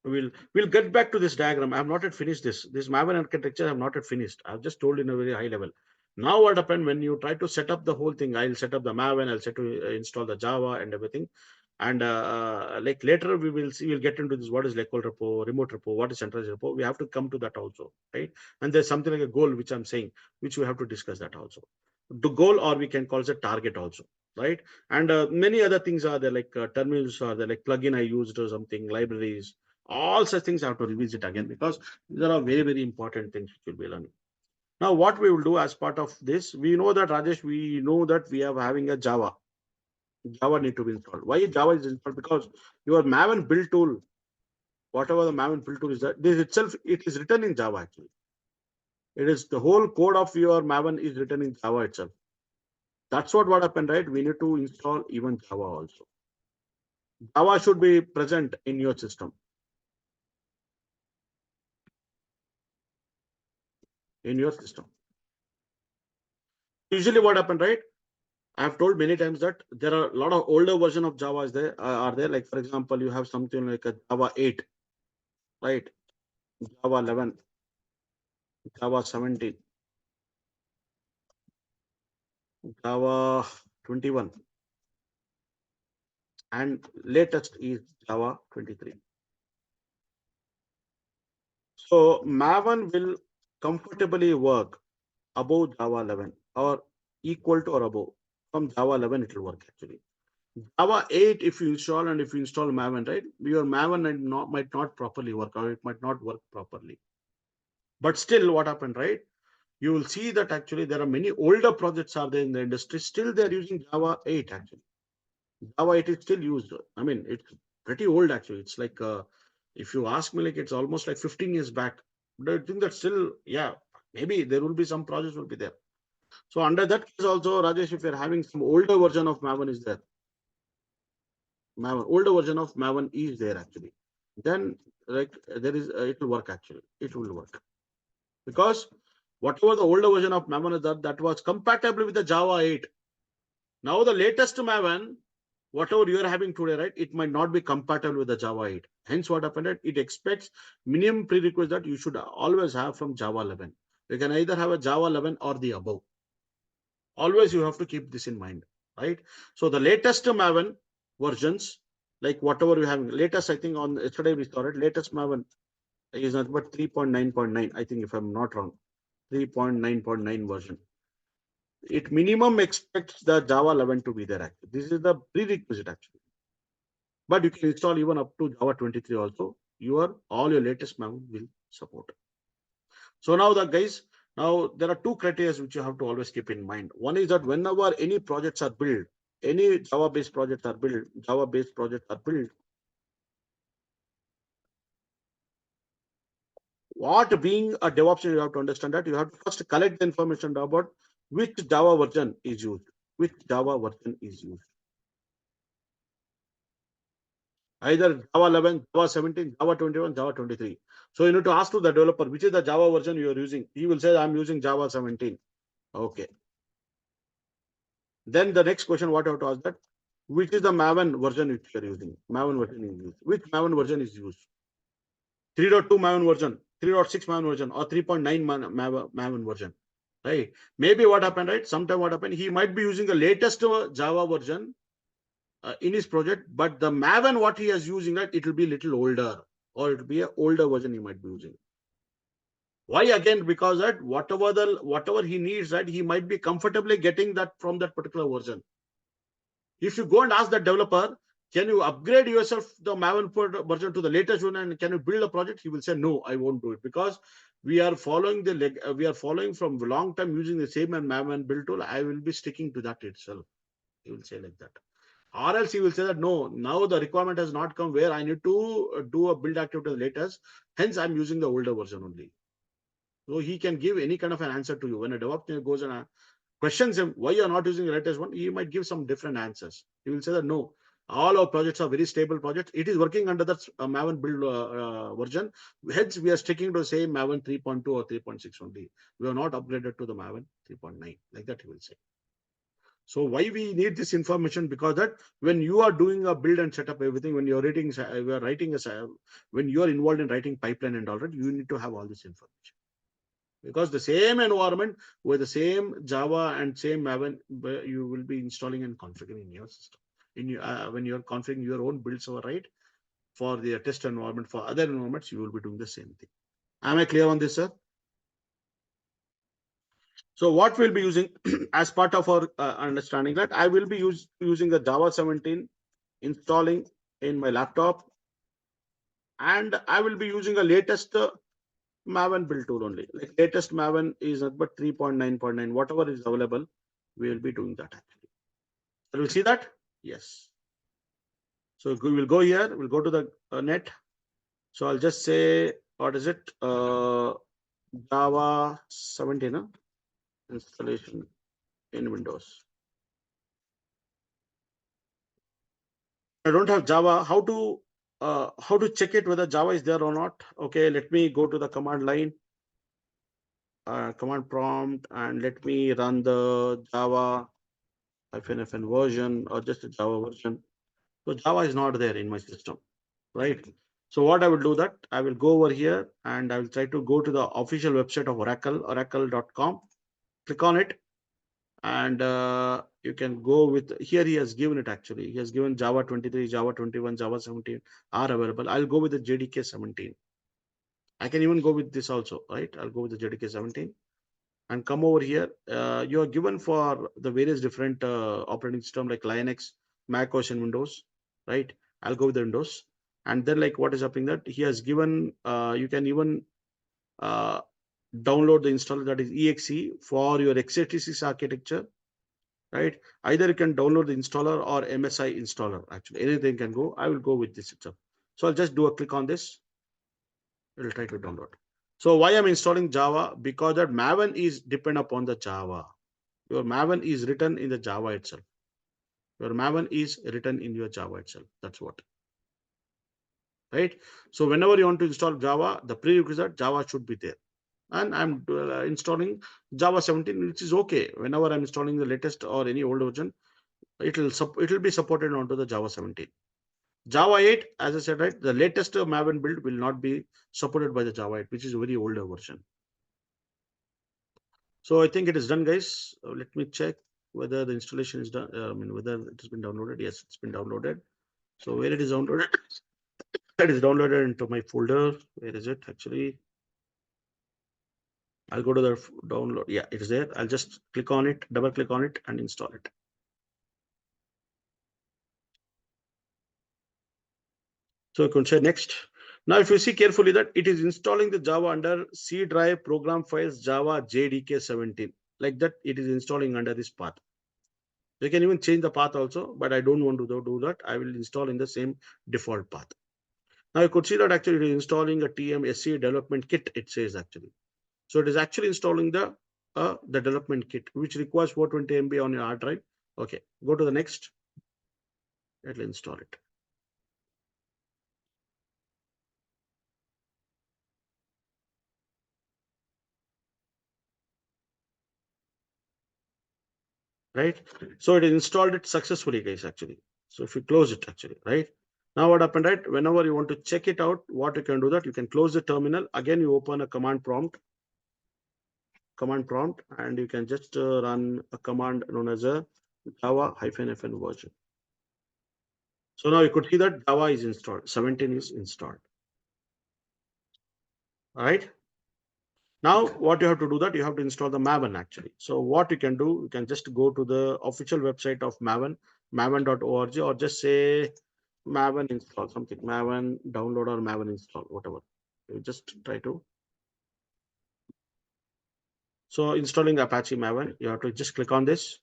we'll get back to this diagram. I have not yet finished this Maven architecture. I have not yet finished. I've just told in a very high level. Now what happened when you try to set up the whole thing, I'll set up the Maven, I'll set to install the Java and everything. And like later we'll get into this, what is local repo, remote repo, what is centralized repo. We have to come to that also, right? And there's something like a goal which I'm saying, which we have to discuss that also. The goal, or we can call it a target also, right? And many other things are there, like terminals are there, like plugin I used or something, libraries, all such things I have to revisit again, because there are very, very important things which will be learning. Now, what we will do as part of this, we know that Rajesh, we know that we are having a Java. Java need to be installed. Why Java is installed? Because your Maven build tool, whatever the Maven build tool is, that this itself, it is written in Java actually. It is the whole code of your Maven is written in Java itself. That's what happened, right? We need to install even Java also. Java should be present in your system. Usually what happened, right? I have told many times that there are a lot of older version of Java are there. Like for example, you have something like a Java 8, right? Java 11, Java 17, Java 21, and latest is Java 23. So Maven will comfortably work above Java 11 or equal to or above. From Java 11, it will work actually. Java 8, if you install and if you install Maven, right, your Maven might not properly work, or it might not work properly. But still, what happened, right? You will see that actually there are many older projects are there in the industry. Still, they're using Java 8 actually. Java 8 is still used. I mean, it's pretty old actually. It's like, if you ask me, like it's almost like 15 years back. But I think that still, yeah, maybe there will be some projects will be there. So under that case also, Rajesh, if you're having some older version of Maven is there. Older version of Maven is there actually. Then like there is, it will work actually. It will work. Because whatever the older version of Maven is that was compatible with the Java 8. Now the latest Maven, whatever you are having today, right, it might not be compatible with the Java 8. Hence what happened, it expects minimum prerequisite that you should always have from Java 11. You can either have a Java 11 or the above. Always you have to keep this in mind, right? So the latest Maven versions, like whatever you have, latest, I think on yesterday we started, latest Maven is not but 3.9.9, I think, if I'm not wrong, 3.9.9 version. It minimum expects the Java 11 to be there actually. This is the prerequisite actually. But you can install even up to Java 23 also. All your latest Maven will support. So now the guys, now there are two criteria which you have to always keep in mind. One is that whenever any projects are built, any Java-based projects are built, what being a DevOps, you have to understand that you have to first collect the information about which Java version is used. Either Java 11, Java 17, Java 21, Java 23. So you need to ask to the developer, which is the Java version you are using. He will say, I'm using Java 17. Okay. Then the next question, what you have to ask that, which is the Maven version which you are using? Maven version is used. Which Maven version is used? 3.2 Maven version, 3.6 Maven version or 3.9 Maven version, right? Maybe what happened, right? Sometime what happened, he might be using the latest Java version in his project, but the Maven what he is using, right, it will be a little older, or it will be an older version he might be using. Why again? Because that whatever he needs, right, he might be comfortably getting that from that particular version. If you go and ask the developer, can you upgrade yourself the Maven version to the latest one and can you build a project? He will say, no, I won't do it, because we are following from long time using the same Maven build tool. I will be sticking to that itself. He will say like that. Or else he will say that, no, now the requirement has not come where I need to do a build activity to the latest. Hence, I'm using the older version only. So he can give any kind of an answer to you. When a DevOps goes and questions him why you're not using the latest one, he might give some different answers. He will say that, no, all our projects are very stable projects. It is working under that Maven build version. Hence, we are sticking to the same Maven 3.2 or 3.6 only. We are not upgraded to the Maven 3.9. Like that, he will say. So why we need this information? Because that when you are doing a build and set up everything, when you're when you are involved in writing pipeline and all that, you need to have all this information. Because the same environment with the same Java and same Maven, you will be installing and configuring in your system. When you're configuring your own build server, right? For the test environment, for other environments, you will be doing the same thing. Am I clear on this, sir? So what we'll be using as part of our understanding, that I will be using the Java 17 installing in my laptop, and I will be using the latest Maven build tool only. Like latest Maven is not but 3.9.9, whatever is available, we will be doing that actually. So we'll see that. Yes. So we will go here. We'll go to the net. So I'll just say, what is it? Java 17 installation in Windows. I don't have Java. How to check it whether Java is there or not? Okay, let me go to the command line, command prompt, and let me run the Java -FN version or just a Java version. So Java is not there in my system, right? So what I will do that I will go over here and I will try to go to the official website of Oracle, oracle.com. Click on it, and you can go with here. He has given it actually. He has given Java 23, Java 21, Java 17 are available. I'll go with the JDK 17. I can even go with this also, right? I'll go with the JDK 17 and come over here. You are given for the various different operating system like Linux, Mac OS, and Windows, right? I'll go with the Windows. And then like what is happening that he has given, you can even uh, download the installer, that is exe for your x86 architecture, right? Either you can download the installer or MSI installer. Actually, anything can go. I will go with this itself. So I'll just do a click on this. It will try to download. So why I'm installing Java? Because that Maven is depend upon the Java. Your Maven is written in the Java itself. Your Maven is written in your Java itself. That's what. Right? So whenever you want to install Java, the prerequisite Java should be there. And I'm installing Java 17, which is okay. Whenever I'm installing the latest or any old version, it will be supported onto the Java 17. Java 8, as I said, right, the latest Maven build will not be supported by the Java 8, which is a very older version. So I think it is done, guys. Let me check whether the installation is done. Whether it has been downloaded. Yes, it's been downloaded. So where it is downloaded, it is downloaded into my folder. Where is it actually? I'll go to the download. Yeah, it is there. I'll just click on it, double click on it, and install it. So you can say next. Now, if you see carefully that it is installing the Java under C drive program files Java JDK 17. Like that, it is installing under this path. You can even change the path also, but I don't want to do that. I will install in the same default path. Now you could see that actually it is installing a TMSC development kit, it says actually. So it is actually installing the development kit, which requires 420 MB on your hard drive. Okay, go to the next. It will install it. Right? So it installed it successfully, guys, actually. So if you close it actually, right? Now what happened, right? Whenever you want to check it out, what you can do that, you can close the terminal. Again, you open a command prompt, and you can just run a command known as a java-fn version. So now you could see that Java is installed, 17 is installed. All right. Now what you have to do that, you have to install the Maven actually. So what you can do, you can just go to the official website of Maven, maven.org, or just say Maven install something, Maven download or Maven install, whatever. You just try to. So installing Apache Maven, you have to just click on this.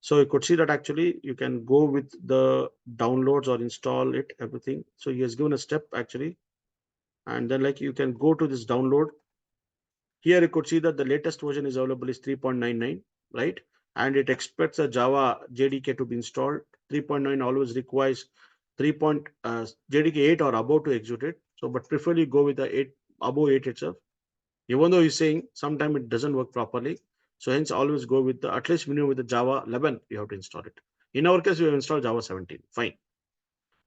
So you could see that actually you can go with the downloads or install it, everything. So he has given a step actually. And then like you can go to this download. Here you could see that the latest version is available is 3.99, right? And it expects a Java JDK to be installed. 3.9 always requires 3. JDK 8 or above to execute it. So, but preferably go with the 8 above 8 itself. Even though he's saying sometimes it doesn't work properly. So hence always go with the at least minimum with the Java 11, you have to install it. In our case, we have installed Java 17. Fine.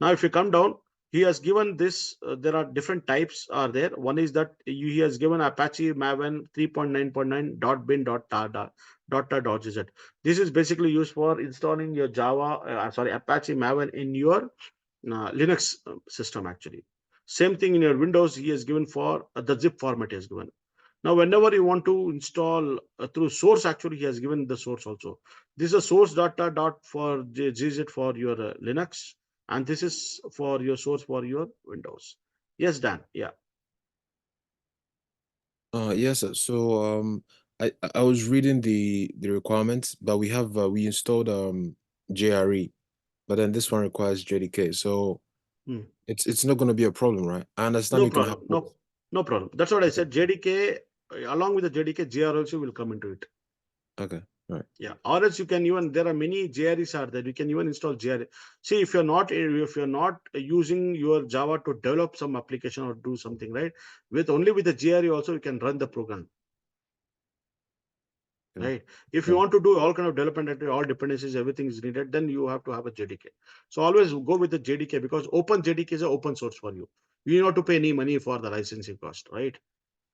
Now, if you come down, he has given this, there are different types are there. One is that he has given Apache Maven 3.9.9 .bin .gz. This is basically used for installing your Java, Apache Maven in your Linux system actually. Same thing in your Windows, he has given for the zip format he has given. Now, whenever you want to install through source, actually, he has given the source also. This is a source dot for gz for your Linux, and this is for your source for your Windows. Yes, Dan. Yeah. Yes, sir. So I was reading the requirements, but we installed JRE, but then this one requires JDK. So Hmm. it's not going to be a problem, right? I understand No you can problem. have No, no problem. That's what I said. JDK, along with the JDK, JR also will come into it. Okay, all right. Yeah, or else you can even, there are many JREs are there. You can even install JRE. See, if you're not using your Java to develop some application or do something, right? With only with the JRE also you can run the program. Okay. Right. If you want to do all kind of development, all dependencies, everything is needed, then you have to have a JDK. So always go with the JDK because open JDK is an open source for you. You need not to pay any money for the licensing cost, right?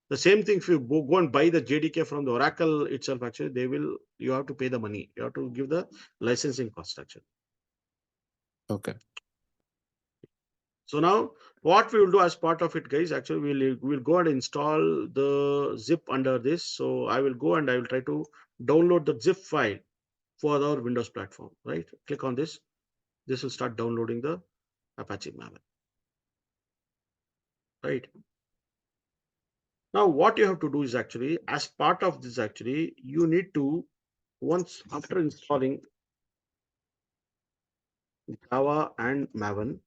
The same thing if you go and buy the JDK from the Oracle itself, actually, you have to pay the money. You have to give the licensing cost actually. Okay. So now what we will do as part of it, guys, actually we'll go and install the zip under this. So I will go and I will try to download the zip file for our Windows platform, right? Click on this. This will start downloading the Apache Maven, right? Now, what you have to do is actually, as part of this, actually, you need to, once after installing Java and Maven,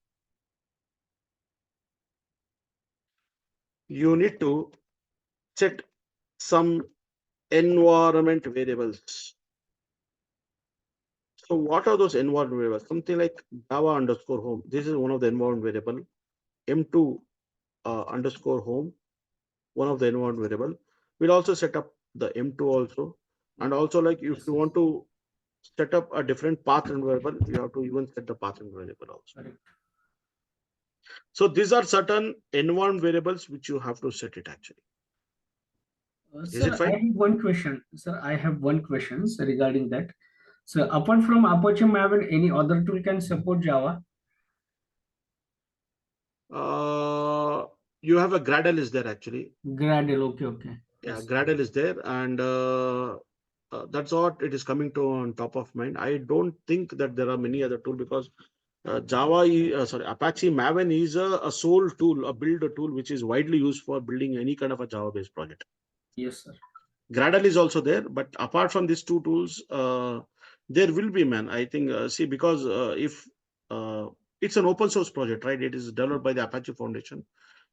you need to set some environment variables. So what are those environment variables? Something like Java underscore home. This is one of the environment variable. M2 underscore home, one of the environment variable. We'll also set up the M2 also. And also like if you want to set up a different path and variable, you have to even set the path and variable also. Correct. So these are certain environment variables which you have to set it actually. Is Sir, it I fine? have one question. Sir, I have one question regarding that. So apart from Apache Maven, any other tool can support Java? You have a Gradle is there actually. Gradle, okay, okay. Yeah, Yes. Gradle is there, and that's what it is coming to on top of mind. I don't think that there are many other tools because Apache Maven is a sole tool, a build tool, which is widely used for building any kind of a Java-based project. Yes, sir. Gradle is also there, but apart from these two tools, there will be, man. I think, see, because if it's an open source project, right? It is developed by the Apache Foundation.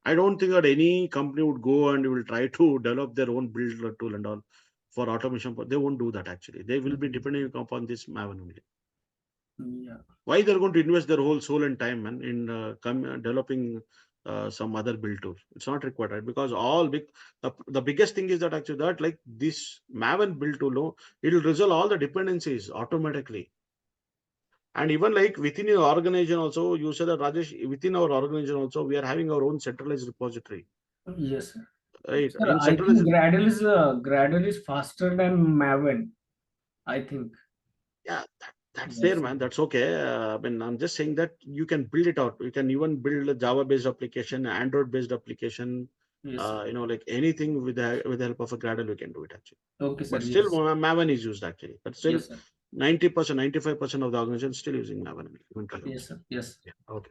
I don't think that any company would go and will try to develop their own build tool and all for automation. They won't do that actually. They will be depending upon this Maven only. Yeah. Why they're going to invest their whole soul and time, man, in developing some other build tool? It's not required, right? Because the biggest thing is that actually that like this Maven build tool, it'll resolve all the dependencies automatically. And even like within your organization also, you said that Rajesh, within our organization also, we are having our own centralized repository, Yes, sir. right? Sir, In I think centralized, Gradle is faster than Maven. I think. yeah, that's there, Yes. man. That's okay. I mean, I'm just saying that you can build it out. You can even build a Java-based application, Android-based application, Yes, sir. like anything with the help of a Gradle, we can do it actually. Okay, sir. But still, Yes. Maven is used actually. But still, Yes, sir. 90%, 95% of the organization still using Maven. Even today Yes, also. sir. Yes. Yeah. Okay.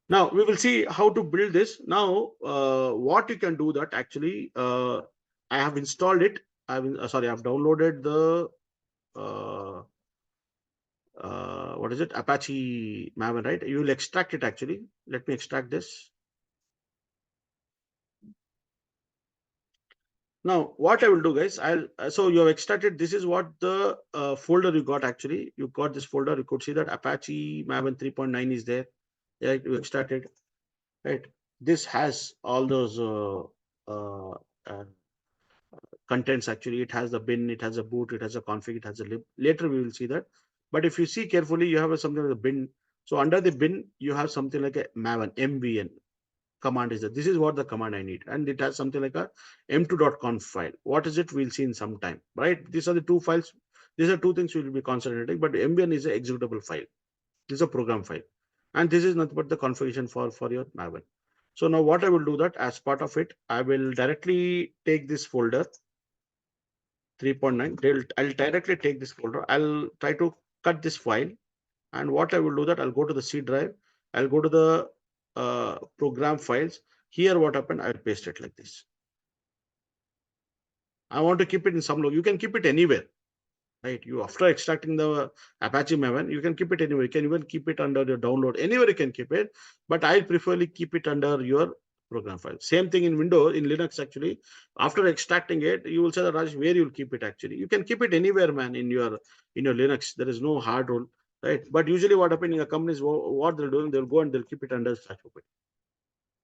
Now we will see how to build this. Now, what you can do that actually, I have installed it. I've downloaded the uh, what is it? Apache Maven, right? You will extract it actually. Let me extract this. Now, what I will do, guys, so you have extracted. This is what the folder you got actually. You got this folder. You could see that Apache Maven 3.9 is there. Right? You extracted. Right. This has all those uh, uh, contents actually. It has the bin, it has a boot, it has a config, it has a lib. Later we will see that. But if you see carefully, you have something like a bin. So under the bin, you have something like a maven, mvn command is that. This is what the command I need. And it has something like a m2.conf file. What is it? We'll see in some time, right? These are the two files. These are two things we will be concentrating, but mvn is an executable file. This is a program file. And this is nothing but the configuration for your maven. So now what I will do that as part of it, I will directly take this folder 3.9. I'll directly take this folder. I'll try to cut this file. And what I will do that, I'll go to the C drive. I'll go to the program files. Here, what happened, I'll paste it like this. I want to keep it in some log. You can keep it anywhere, right? You after extracting the Apache Maven, you can keep it anywhere. You can even keep it under your download. Anywhere you can keep it, but I preferably keep it under your program file. Same thing in Windows, in Linux actually. After extracting it, you will say that Raj, where you'll keep it actually. You can keep it anywhere, man, in your Linux. There is no hard rule, right? But usually what happens in the companies, what they're doing, they'll go and they'll keep it under such open.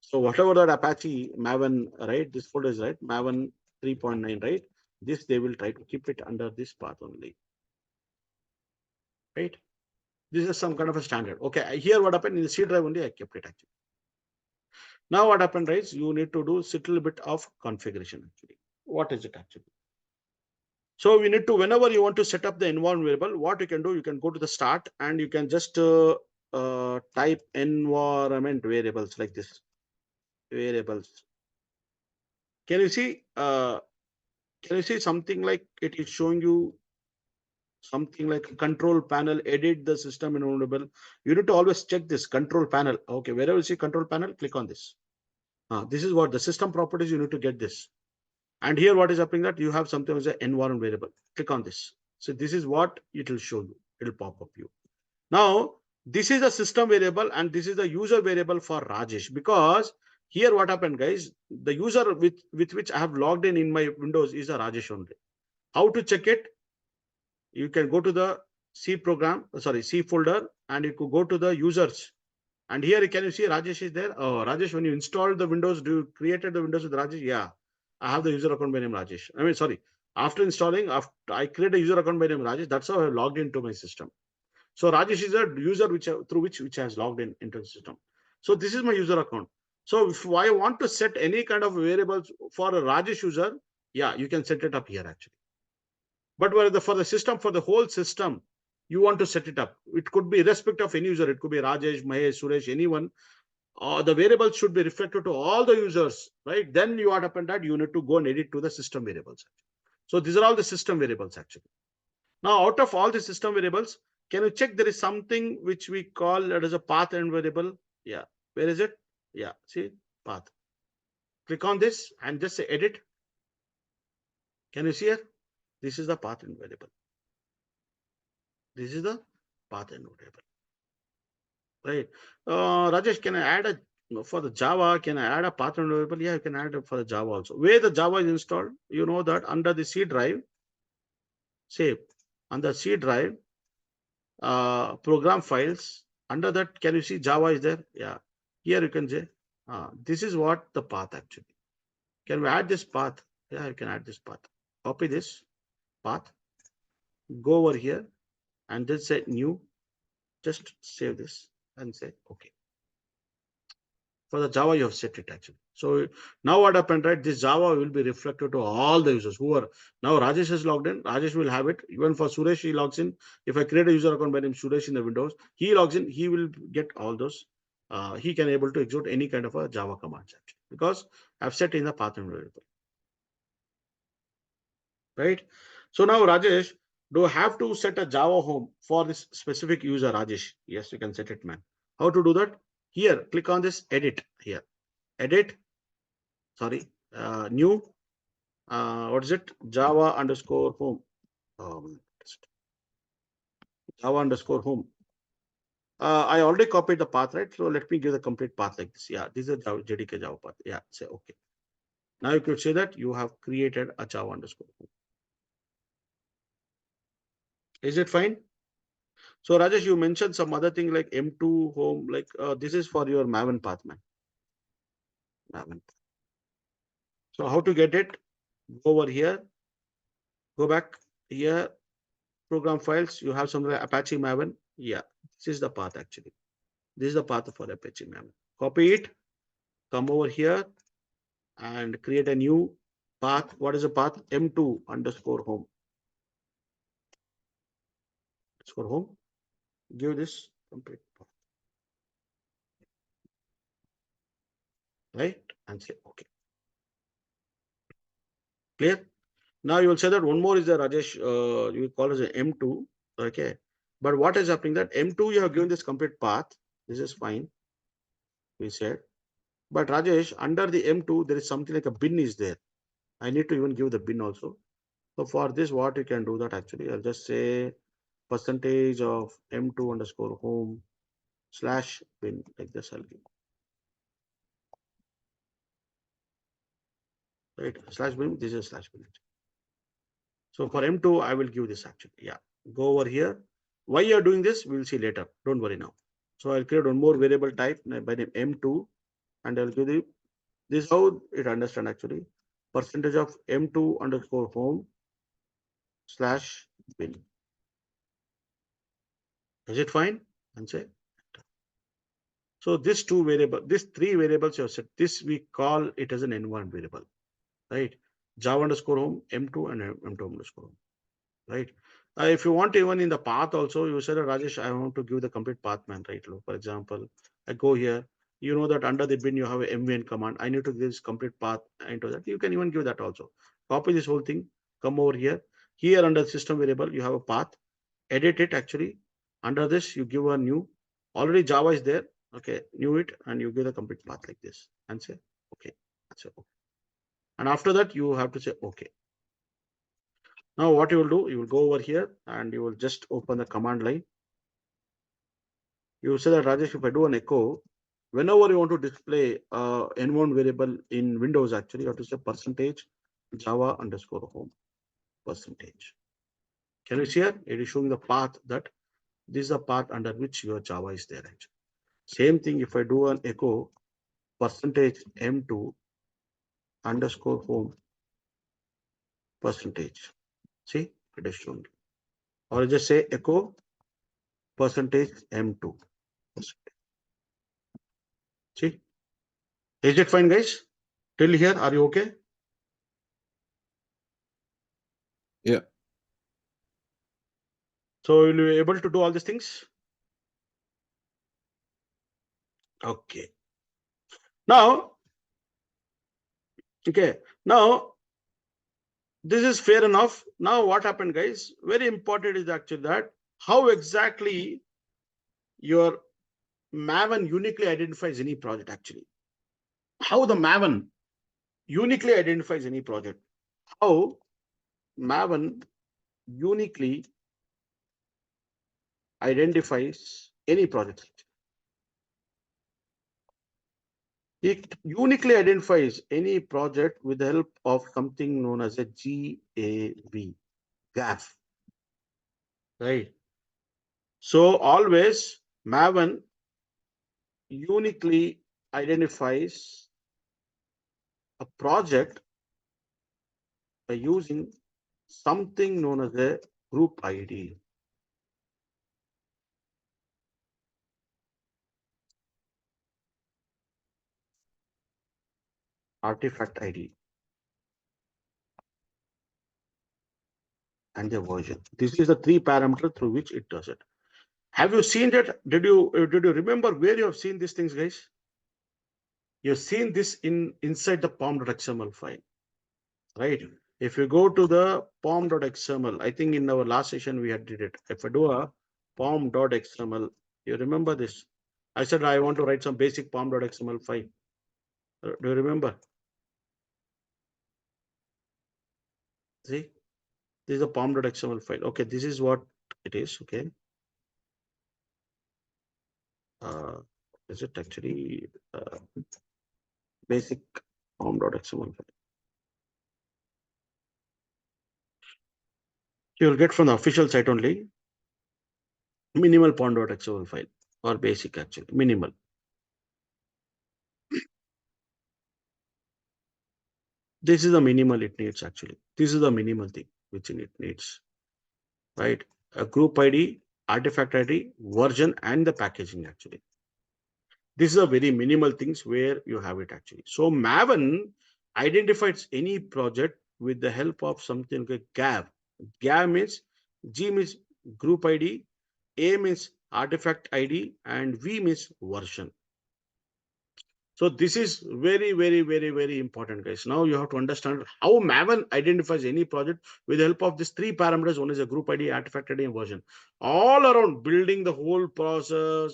So whatever that Apache Maven, right? This folder is right, Maven 3.9, right? This they will try to keep it under this path only, right? This is some kind of a standard. Okay, here what happened in the C drive only, I kept it actually. Now what happened is you need to do little bit of configuration actually. What is it actually? So we need to, whenever you want to set up the environment variable, what you can do, you can go to the start and you can just type environment variables like this. Variables. Can you see? Can you see something like it is showing you something like control panel, edit the system environment. You need to always check this control panel. Okay, wherever you see control panel, click on this. This is what the system properties, you need to get this. And here what is happening that you have something as an environment variable. Click on this. So this is what it will show you. It will pop up you. Now, this is a system variable and this is the user variable for Rajesh, because here what happened, guys, the user with which I have logged in my Windows is a Rajesh only. How to check it? You can go to the C folder, and you could go to the users. And here can you see Rajesh is there? Oh, Rajesh, when you installed the Windows, do you created the Windows with Rajesh? Yeah, I have the user account by name Rajesh. I mean, sorry. After installing, I create a user account by name Rajesh. That's how I logged into my system. So Rajesh is a user through which has logged into the system. So this is my user account. So if I want to set any kind of variables for a Rajesh user, yeah, you can set it up here actually. But for the system, for the whole system, you want to set it up. It could be irrespective of any user. It could be Rajesh, Mahesh, Suresh, anyone. The variables should be reflected to all the users, right? Then you are up and that you need to go and edit to the system variables. So these are all the system variables actually. Now, out of all the system variables, can you check there is something which we call it as a path end variable? Yeah. Where is it? Yeah. See, path. Click on this and just say edit. Can you see here? This is the path end variable. This is the path end variable. Right. Rajesh, can I add a for the Java? Can I add a path end variable? Yeah, you can add it for the Java also. Where the Java is installed, you know that under the C drive, save on the C drive, program files. Under that, can you see Java is there? Yeah. Here you can say, this is what the path actually. Can we add this path? Yeah, you can add this path. Copy this path. Go over here and then say new. just save this and say okay. For the Java, you have set it actually. So now what happened, right? This Java will be reflected to all the users who are now Rajesh is logged in. Rajesh will have it. Even for Suresh, he logs in. If I create a user account by name Suresh in the Windows, he logs in. He will get all those. He can able to execute any kind of a Java commands actually because I've set in the path and variable. Right. So now Rajesh, do you have to set a Java home for this specific user Rajesh? Yes, you can set it, man. How to do that? Here, click on this edit here. Edit, sorry, new, what is it? Java underscore home. Java underscore home. I already copied the path, right? So let me give the complete path like this. Yeah, this is a JDK Java path. Yeah, say okay. Now you could say that you have created a Java underscore home. Is it fine? So Rajesh, you mentioned some other thing like M2 home, like this is for your Maven path, man. Maven. So how to get it? Go over here, go back here, program files. You have something like Apache Maven. Yeah, this is the path actually. This is the path for Apache Maven. Copy it, come over here and create a new path. What is the path? M2 underscore home. Underscore home. Give this complete path. Right? And say okay. Clear? Now you will say that one more is the Rajesh, you will call as an M2. Okay. But what is happening that M2 you have given this complete path. This is fine. We said. But Rajesh, under the M2, there is something like a bin is there. I need to even give the bin also. So for this, what you can do that actually, I'll just say percentage of M2 underscore home slash bin like this. I'll give. Right. Slash bin, this is slash bin. So for M2, I will give this actually. Yeah. Go over here. Why you are doing this, we will see later. Don't worry now. So I'll create one more variable type by name M2 and I'll give the this is how it understand actually. Percentage of M2 underscore home slash bin. Is it fine? And say. So this two variable, this three variables you have set. This we call it as an environment variable, right? Java underscore home, M2 and M2 underscore home, right? If you want even in the path also, you said Rajesh, I want to give the complete path man, right? For example, I go here. You know that under the bin you have a mvn command. I need to give this complete path into that. You can even give that also. Copy this whole thing. Come over here. Here under system variable you have a path. Edit it actually. Under this you give a new. Already Java is there. Okay, new it and you give the complete path like this and say okay. Say okay. And after that you have to say okay. Now what you will do, you will go over here and you will just open the command line. You say that Rajesh, if I do an echo, whenever you want to display environment variable in Windows, actually you have to say percentage Java underscore home percentage. Can you see here? It is showing the path that this is the path under which your Java is there actually. Same thing if I do an echo percentage M2 underscore home percentage. See, it is shown. Or just say echo percentage M2. See, is it fine, guys? Till here, are you okay? Yeah. So will you be able to do all these things? Okay. Now, okay. Now, this is fair enough. Now, what happened, guys? Very important is actually that how exactly your Maven uniquely identifies any project actually. How the Maven uniquely identifies any project. How Maven uniquely identifies any project. It uniquely identifies any project with the help of something known as a GAV, right? So always Maven uniquely identifies a project by using something known as a group ID. artifact ID and the version. This is the 3 parameter through which it does it. Have you seen that? Did you remember where you have seen these things, guys? You've seen this inside the pom.xml file, right? If you go to the pom.xml, I think in our last session we had did it. If I do a pom.xml, you remember this? I said I want to write some basic pom.xml file. Do you remember? See, this is a pom.xml file. Okay, this is what it is. Okay. Is it actually basic pom.xml file? You'll get from the official site only. Minimal pom.xml file or basic actually minimal. This is the minimal it needs actually. This is the minimal thing which it needs, right? A group ID, artifact ID, version, and the packaging actually. This is a very minimal things where you have it actually. So Maven identifies any project with the help of something like GAV. GAV means G means group ID, A means artifact ID, and V means version. So this is very, very, very, very important, guys. Now you have to understand how Maven identifies any project with the help of these 3 parameters. One is a group ID, artifact ID, and version. All around building the whole process,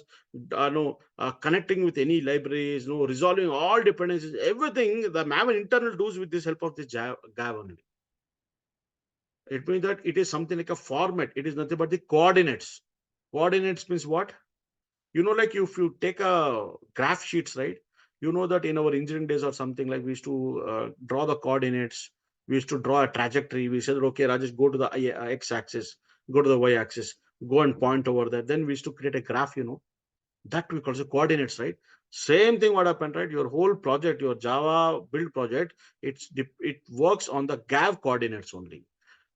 connecting with any libraries, resolving all dependencies, everything the Maven internal does with this help of this GAV only. It means that it is something like a format. It is nothing but the coordinates. Coordinates means what? Like if you take a graph sheets, right? That in our engineering days or something, like we used to draw the coordinates. We used to draw a trajectory. We said, okay, Rajesh, go to the x-axis, go to the y-axis, go and point over there. Then we used to create a graph, that we call the coordinates, right? Same thing what happened, right? Your whole project, your Java build project, it works on the GAV coordinates only.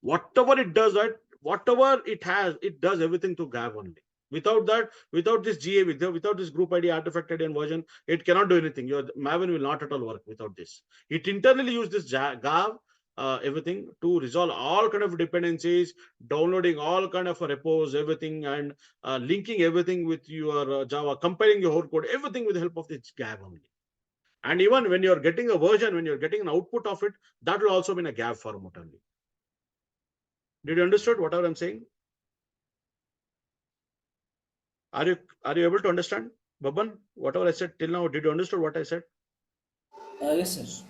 Whatever it does, right? Whatever it has, it does everything to GAV only. Without that, without this GA, without this group ID, artifact ID, and version, it cannot do anything. Your Maven will not at all work without this. It internally uses this GAV, everything to resolve all kind of dependencies, downloading all kind of repos, everything, and linking everything with your Java, compiling your whole code, everything with the help of this GAV only. And even when you're getting a version, when you're getting an output of it, that will also be in a GAV format only. Did you understand whatever I'm saying? Are you able to understand, Baban? Whatever I said till now, did you understand what I said? Yes, sir.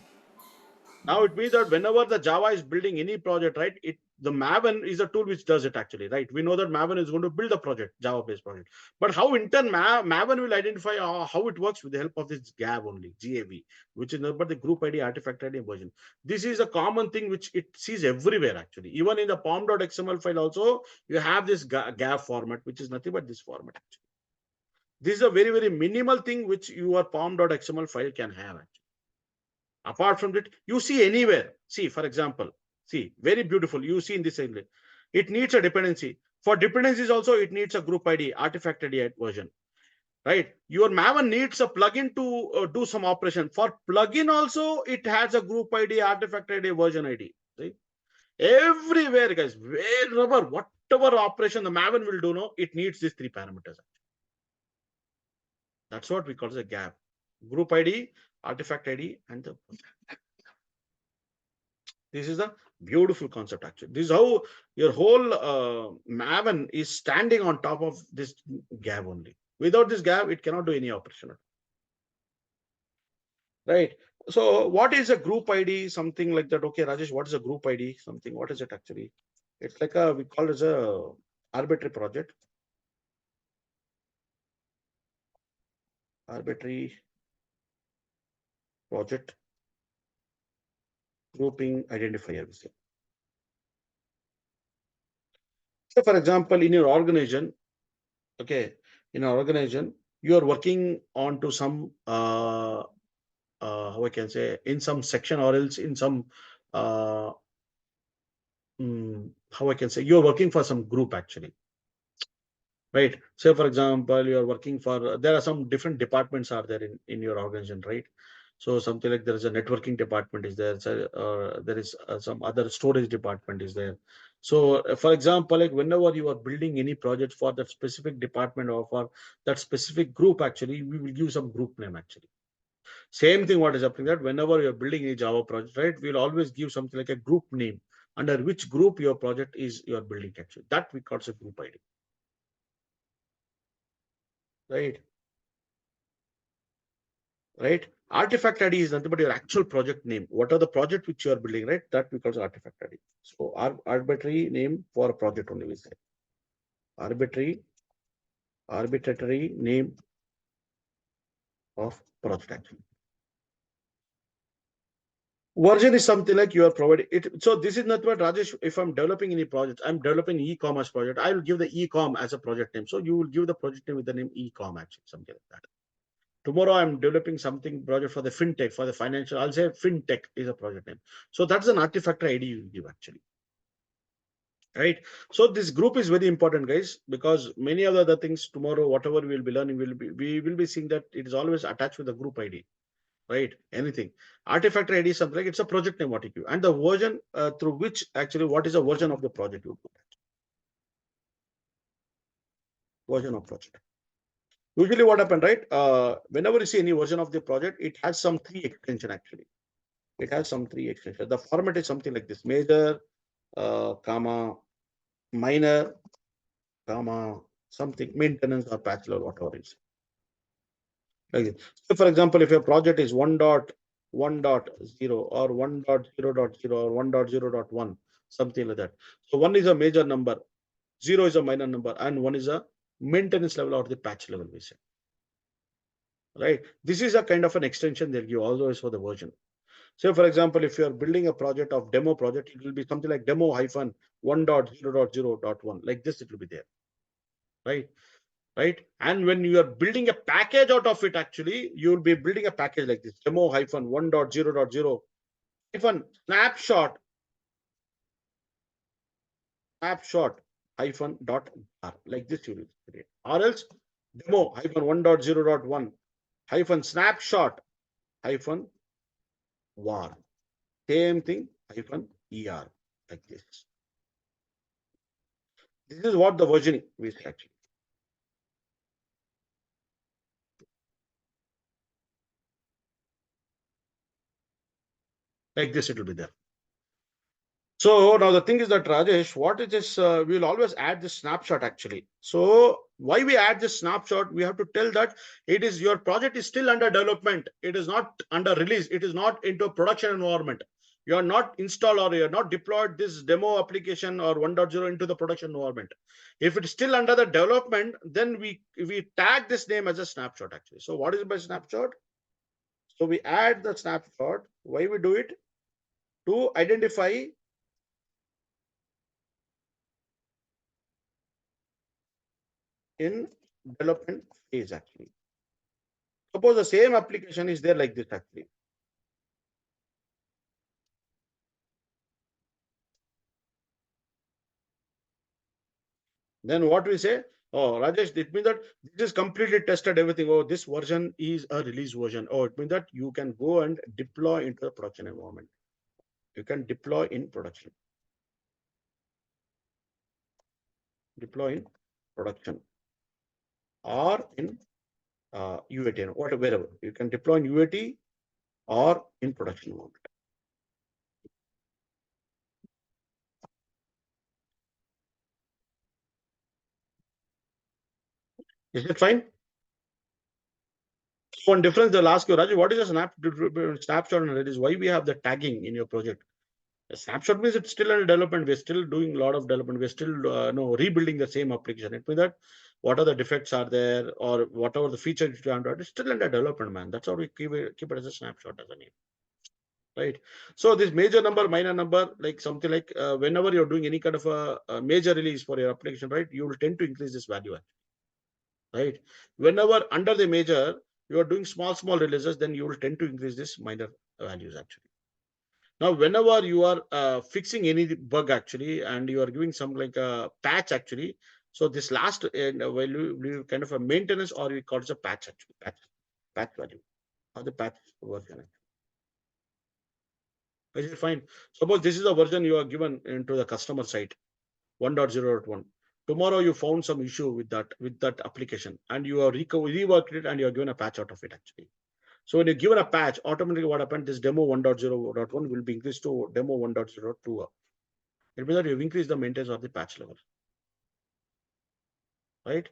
Now it means that whenever the Java is building any project, right? The Maven is a tool which does it actually, right? We know that Maven is going to build a project, Java-based project. But how Maven will identify how it works with the help of this GAV only, GAV, which is nothing but the group ID, artifact ID, and version. This is a common thing which it sees everywhere actually. Even in the pom.xml file also, you have this GAV format, which is nothing but this format actually. This is a very, very minimal thing which your pom.xml file can have actually. Apart from that, you see anywhere. See, for example, see, very beautiful. You see in this area, it needs a dependency. For dependencies also, it needs a group ID, artifact ID version, right? Your Maven needs a plugin to do some operation. For plugin also, it has a group ID, artifact ID, version ID. See? Everywhere, guys, wherever, whatever operation the Maven will do, it needs these 3 parameters. That's what we call as a gap. Group ID, artifact ID, and the. This is a beautiful concept actually. This is how your whole Maven is standing on top of this gap only. Without this gap, it cannot do any operation. Right. So what is a group ID? Something like that. Okay, Rajesh, what is a group ID? Something, what is it actually? It's like we call it as a arbitrary project. Arbitrary project grouping identifier. So for example, in your organization, okay, in our organization, you are working on to some how I can say in some section or else in some how I can say you're working for some group actually, right? Say for example, you're working for there are some different departments are there in your organization, right? So something like there is a networking department is there, so, there is some other storage department is there. So for example, like whenever you are building any project for that specific department or for that specific group, actually, we will give some group name actually. Same thing what is happening that whenever you're building a Java project, right, we'll always give something like a group name under which group your project is you're building actually. That we call as a group ID. Right. Right. Artifact ID is nothing but your actual project name. What are the project which you are building, right? That we call as artifact ID. So arbitrary name for a project only we say. Arbitrary name of project actually. Version is something like you are providing it. So this is not what Rajesh, if I'm developing any project, I'm developing e-commerce project, I will give the e-com as a project name. So you will give the project name with the name e-com actually, something like that. Tomorrow I'm developing something project for the fintech, for the financial, I'll say fintech is a project name. So that's an artifact ID you give actually. Right. So this group is very important, guys, because many of the other things tomorrow, whatever we will be learning, we will be seeing that it is always attached with the group ID. Right, anything. Artifact ID is something like it's a project name what you give, and the version through which actually what is the version of the project you put. Version of project. Usually what happened, right? Whenever you see any version of the project, it has some 3 extension actually. It has some 3 extension. The format is something like this: major, comma, minor, comma, something, maintenance or patch level, whatever it is. Like this. So for example, if your project is 1.1.0 or 1.0.0 or 1.0.1, something like that. So 1 is a major number, 0 is a minor number, and 1 is a maintenance level or the patch level, we say. Right. This is a kind of an extension they'll give always for the version. So for example, if you are building a project of demo project, it will be something like demo hyphen 1.0.0.1. Like this, it will be there. Right. Right. And when you are building a package out of it, actually, you will be building a package like this: demo hyphen 1.0.0 hyphen snapshot hyphen dot r. Like this, you will create. Or else demo hyphen 1.0.1 hyphen snapshot hyphen var. Same thing hyphen er. Like this. This is what the versioning we say actually. Like this, it will be there. So now the thing is that Rajesh, what is this? We will always add this snapshot actually. So why we add this snapshot? We have to tell that it is your project is still under development. It is not under release. It is not into a production environment. You are not installed or you are not deployed this demo application or 1.0 into the production environment. If it's still under the development, then we tag this name as a snapshot actually. So what is it by snapshot? So we add the snapshot. Why we do it? To identify in development phase actually. Suppose the same application is there like this actually. Then what we say? Oh, Rajesh, it means that this is completely tested everything. Oh, this version is a release version. Oh, it means that you can go and deploy into the production environment. You can deploy in production. Deploy in production or in UAT, wherever. You can deploy in UAT or in production environment. Is it fine? One difference they'll ask you, Raju, what is a snapshot and release? Why we have the tagging in your project? A snapshot means it's still under development. We're still doing a lot of development. We're still rebuilding the same application. It means that what are the defects are there or whatever the features you want, it's still under development, man. That's how we keep it as a snapshot as a name. Right. So this major number, minor number, like something like whenever you're doing any kind of a major release for your application, right, you will tend to increase this value. Right. Whenever under the major, you are doing small releases, then you will tend to increase this minor values actually. Now, whenever you are fixing any bug actually, and you are giving some like a patch actually, so this last value kind of a maintenance or we call it a patch actually, patch value. of the patch version. Is it fine? Suppose this is the version you are given into the customer site, 1.0.1. Tomorrow you found some issue with that application, and you are reworked it, and you are given a patch out of it actually. So when you're given a patch, automatically what happened? This demo 1.0.1 will be increased to demo 1.0.2. It means that you've increased the maintenance of the patch level, right?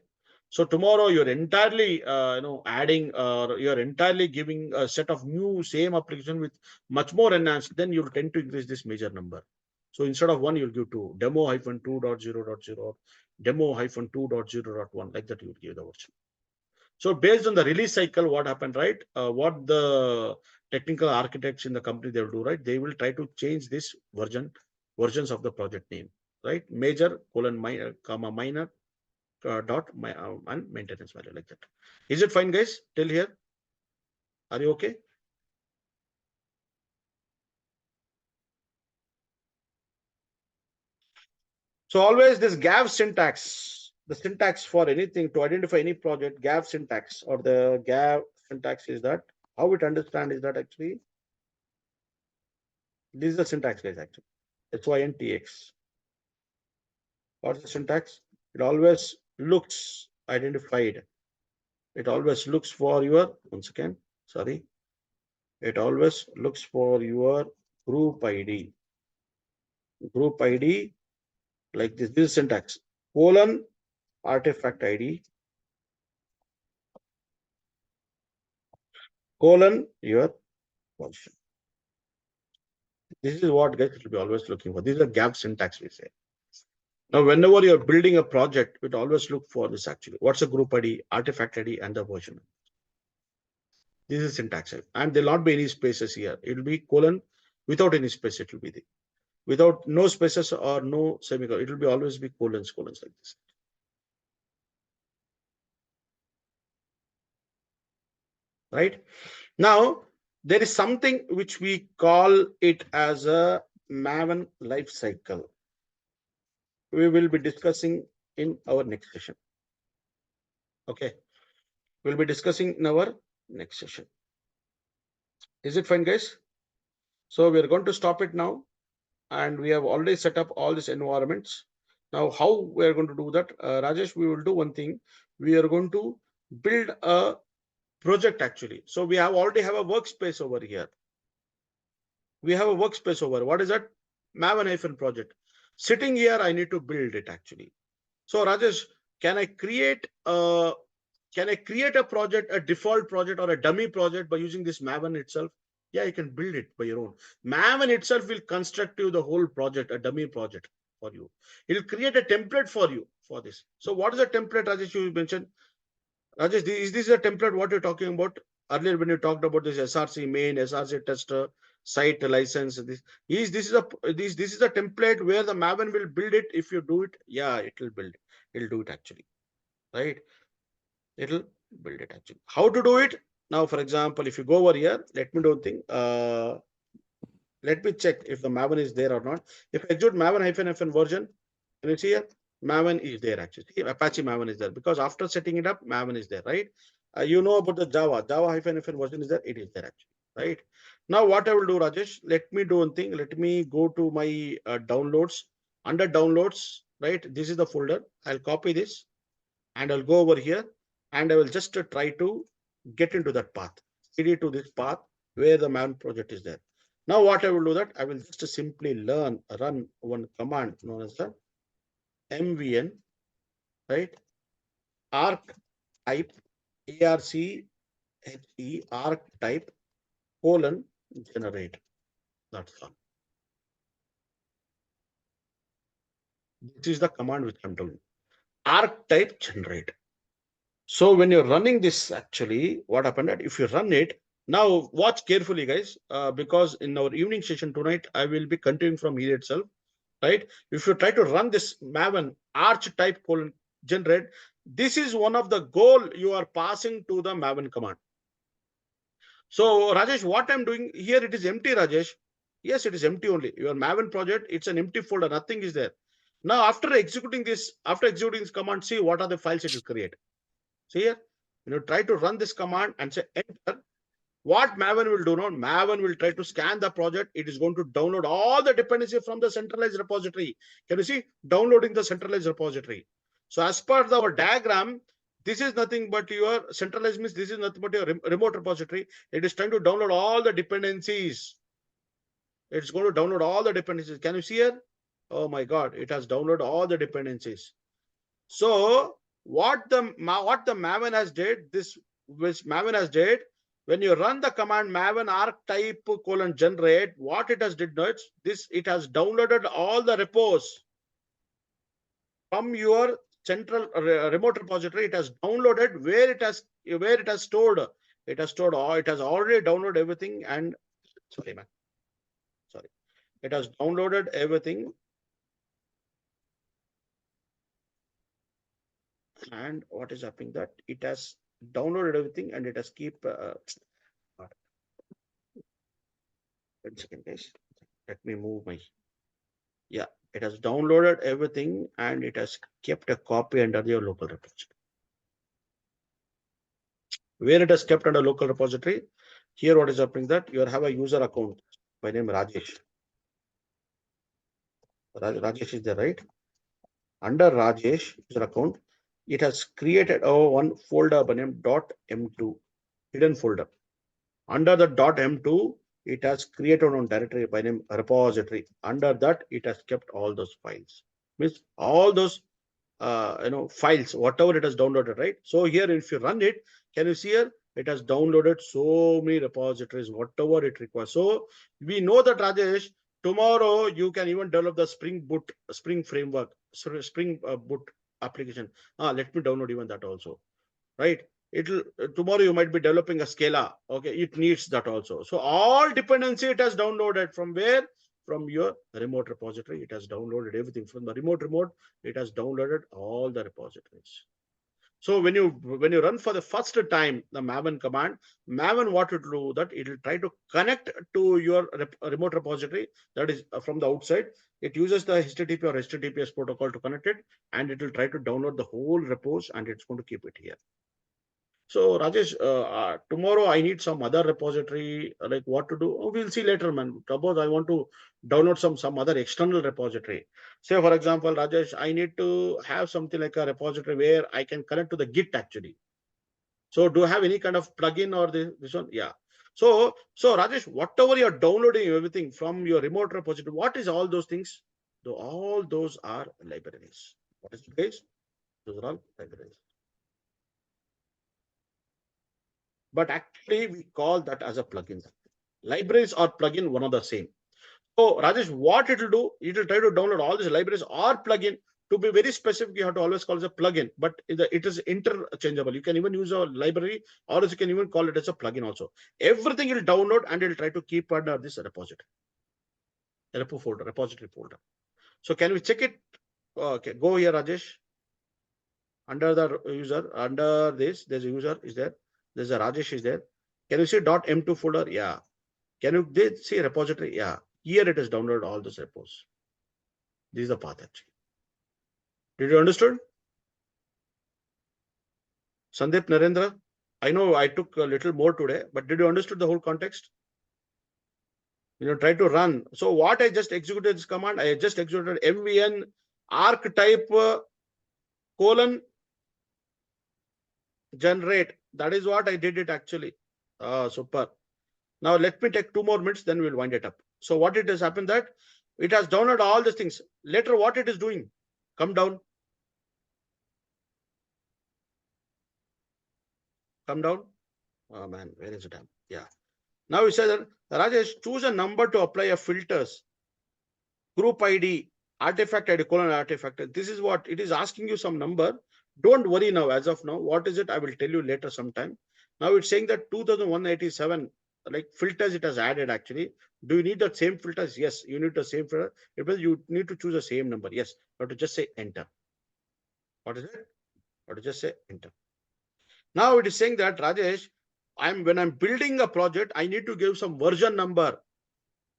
So tomorrow you're entirely, adding, or you're entirely giving a set of new same application with much more enhanced. Then you'll tend to increase this major number. So instead of 1, you'll give 2, demo -2.0.0, demo -2.0.1, like that you will give the version. So based on the release cycle, what happened, right? What the technical architects in the company they will do, right? They will try to change this versions of the project name, right? Major :minor, comma minor, and maintenance value, like that. Is it fine, guys? Till here, are you okay? So always this GAV syntax, the syntax for anything to identify any project, GAV syntax, or the GAV syntax is that how it understand is that actually this is the syntax, guys. Actually, SYNTX. What's the syntax? It always looks identified. It always looks for your, once again, sorry. It always looks for your group ID. Group ID, like this is syntax: colon, artifact ID, colon, your version. This is what guys will be always looking for. This is a GAP syntax, we say. Now, whenever you're building a project, it always look for this actually. What's a group ID, artifact ID, and the version? This is syntax, and there'll not be any spaces here. It will be colon without any space. It will be the without no spaces or no semicolon. It will be always be colons like this. Right now, there is something which we call it as a Maven life cycle. We will be discussing in our next session. Okay, we'll be discussing in our next session. Is it fine, guys? So we are going to stop it now, and we have already set up all these environments. Now, how we are going to do that, Rajesh? We will do one thing. We are going to build a project actually. So we already have a workspace over here. We have a workspace over. What is that? Maven-project. Sitting here, I need to build it actually. So Rajesh, can I create a project, a default project or a dummy project by using this Maven itself? Yeah, you can build it by your own. Maven itself will construct you the whole project, a dummy project for you. It will create a template for you for this. So what is a template, Rajesh, you mentioned? Rajesh, is this a template what you're talking about? Earlier when you talked about this SRC main, SRC tester, site license, this is a template where the Maven will build it. If you do it, yeah, it will build it. It'll do it actually, right? It'll build it actually. How to do it? Now, for example, if you go over here, let me do one thing. Let me check if the Maven is there or not. If I execute Maven -FN version, can you see here? Maven is there actually. See, Apache Maven is there because after setting it up, Maven is there, right? You know about the Java -FN version is there. It is there actually, right? Now, what I will do, Rajesh, let me do one thing. Let me go to my downloads. Under downloads, right? This is the folder. I'll copy this and I'll go over here and I will just try to get into that path. CD to this path where the Maven project is there. Now, what I will do that I will just simply run one command known as the mvn, right? Arc type, arche arc type colon generate. That's all. This is the command which I'm doing. Arc type generate. So when you're running this, actually, what happened that if you run it, now watch carefully, guys, because in our evening session tonight, I will be continuing from here itself, right? If you try to run this Maven arch type colon generate, this is one of the goal you are passing to the Maven command. So Rajesh, what I'm doing here, it is empty, Rajesh. Yes, it is empty only. Your Maven project, it's an empty folder, nothing is there. Now, after executing this command, see what are the files it will create. See here, when you try to run this command and say enter, What Maven will do now? Maven will try to scan the project. It is going to download all the dependency from the centralized repository. Can you see? Downloading the centralized repository. So as per our diagram, this is nothing but your centralized means this is nothing but your remote repository. It is trying to download all the dependencies. It's going to download all the dependencies. Can you see here? Oh my God, it has downloaded all the dependencies. So what the Maven has did, this which Maven has did, when you run the command maven archetype :generate, what it has did now, it has downloaded all the repos from your central remote repository. It has downloaded where it has stored. It has stored all. It has already downloaded everything. And sorry, man. Sorry, it has downloaded everything. And what is happening that it has downloaded everything and it has keep. 1 second, guys. Let me move my. Yeah, it has downloaded everything and it has kept a copy under your local repository. Where it has kept under local repository, here what is happening that you have a user account by name Rajesh. Rajesh is there, right? Under Rajesh user account, it has created one folder by name .m2, hidden folder. Under the .m2, it has created one directory by name repository. Under that, it has kept all those files. Means all those files, whatever it has downloaded, right? So here, if you run it, can you see here? It has downloaded so many repositories, whatever it requires. So we know that, Rajesh, tomorrow you can even develop the Spring framework, Spring Boot application. Let me download even that also, right? It'll tomorrow you might be developing a Scala. Okay, it needs that also. So all dependency it has downloaded from where? From your remote repository. It has downloaded everything from the remote. It has downloaded all the repositories. So when you run for the first time the Maven command, Maven what it will do that it will try to connect to your remote repository, that is from the outside. It uses the HTTP or HTTPS protocol to connect it, and it will try to download the whole repos and it's going to keep it here. So Rajesh, tomorrow I need some other repository, like what to do? We'll see later, man. Suppose I want to download some other external repository. Say, for example, Rajesh, I need to have something like a repository where I can connect to the Git actually. So do you have any kind of plugin or this one? Yeah. So Rajesh, whatever you're downloading everything from your remote repository, what is all those things? So all those are libraries. What is it, guys? Those are all libraries. But actually we call that as a plugin. Libraries or plugin, one of the same. So Rajesh, what it will do, it will try to download all these libraries or plugin. To be very specific, you have to always call it a plugin, but it is interchangeable. You can even use a library, or you can even call it as a plugin also. Everything you'll download and it'll try to keep under this repository, repository folder. So can we check it? Okay, go here, Rajesh. Under the user, under this, there's a user is there. There's a Rajesh is there. Can you see .m2 folder? Yeah. Can you see repository? Yeah. Here it is downloaded all those repos. This is the path actually. Did you understood? Sandeep, Narendra, I know I took a little more today, but did you understood the whole context? Try to run. So what I just executed this command, I just executed mvn archetype :generate. That is what I did it actually. Super. Now let me take 2 more minutes, then we'll wind it up. So what it has happened that it has downloaded all these things. Later what it is doing? Come down. Come down. Oh man, where is it? Yeah. Now we say that Rajesh, choose a number to apply a filters. Group ID, artifact ID, :artifact. This is what it is asking you some number. Don't worry now, as of now. What is it? I will tell you later sometime. Now it's saying that 2187, like filters it has added actually. Do you need the same filters? Yes, you need the same filter. It means you need to choose the same number. Yes, you have to just say enter. What is it? You have to just say enter. Now it is saying that Rajesh, when I'm building a project, I need to give some version number.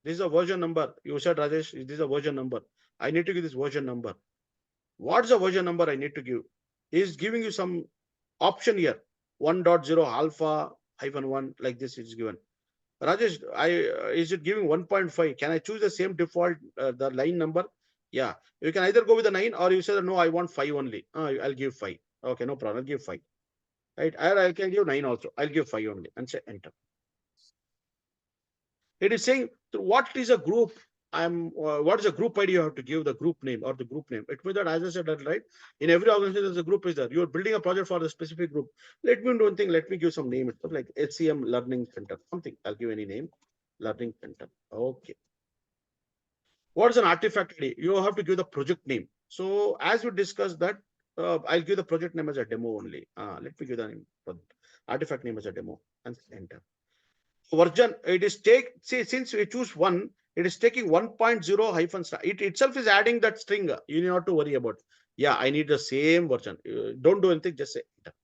This is a version number. You said, Rajesh, this is a version number. I need to give this version number. What's the version number I need to give? He is giving you some option here. 1.0 alpha, -1 like this is given. Rajesh, is it giving 1.5? Can I choose the same default the line number? Yeah, you can either go with the 9 or you say that, no, I want 5 only. I'll give 5. Okay, no problem. I'll give 5. Right? Or I can give 9 also. I'll give 5 only and say enter. It is saying what is a group. What is a group ID? You have to give the group name or the group name. It means that, as I said that, right, in every organization there's a group is there. You're building a project for the specific group. Let me do one thing. Let me give some name. It's like HCM Learning Center. Something. I'll give any name. Learning Center. Okay. What is an artifact ID? You have to give the project name. So as we discussed that, I'll give the project name as a demo only. Let me give the name, artifact name as a demo and enter. Version, it is since we choose 1, it is taking 1.0 hyphen star. It itself is adding that string. You need not to worry about. Yeah, I need the same version. Don't do anything, just say enter.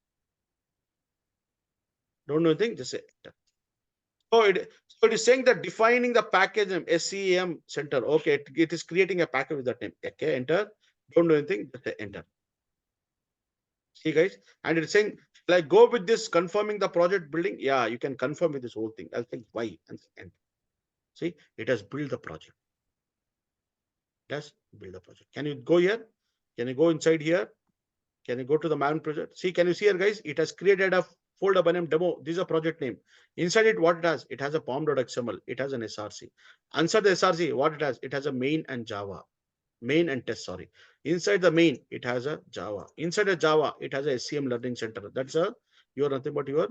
Don't do anything, just say enter. So it is saying that defining the package name SCM center. Okay, it is creating a package with that name. Okay, enter. Don't do anything, just say enter. See, guys, and it's saying like go with this confirming the project building. Yeah, you can confirm with this whole thing. I'll think why and enter. See, it has built the project. Just build the project. Can you go here? Can you go inside here? Can you go to the Maven project? See, can you see here, guys? It has created a folder by name demo. This is a project name. Inside it, what it has? It has a pom.xml. It has an SRC. Inside the SRC, what it has? It has a main and Java. Main and test, sorry. Inside the main, it has a Java. Inside a Java, it has a SCM Learning Center. That's your nothing but your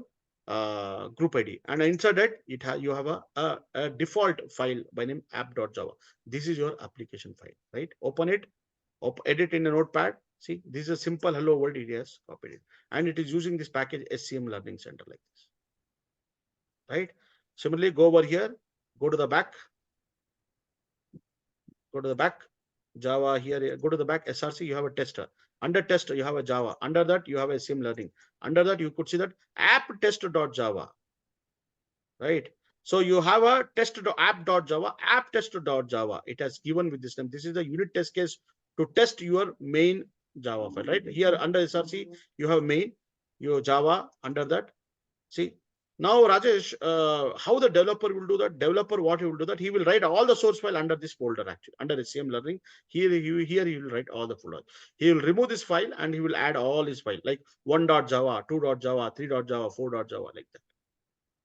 group ID. And inside it, you have a default file by name app.java. This is your application file, right? Open it, edit in a notepad. See, this is a simple hello world. It has copied it. And it is using this package SCM Learning Center like this, right? Similarly, go over here, go to the back, Java here, go to the back SRC, you have a tester. Under test, you have a Java. Under that, you have a SCM Learning. Under that, you could see that app test.java, right? So you have a test.app.java, app test.java. It has given with this name. This is the unit test case to test your main Java file, right? Here under SRC, you have main, your Java under that. See, now Rajesh, how the developer will do that? Developer, what he will do that? He will write all the source file under this folder actually, under SCM Learning. Here he will write all the folder. He will remove this file and he will add all his file like 1.java, 2.java, 3.java, 4.java like that.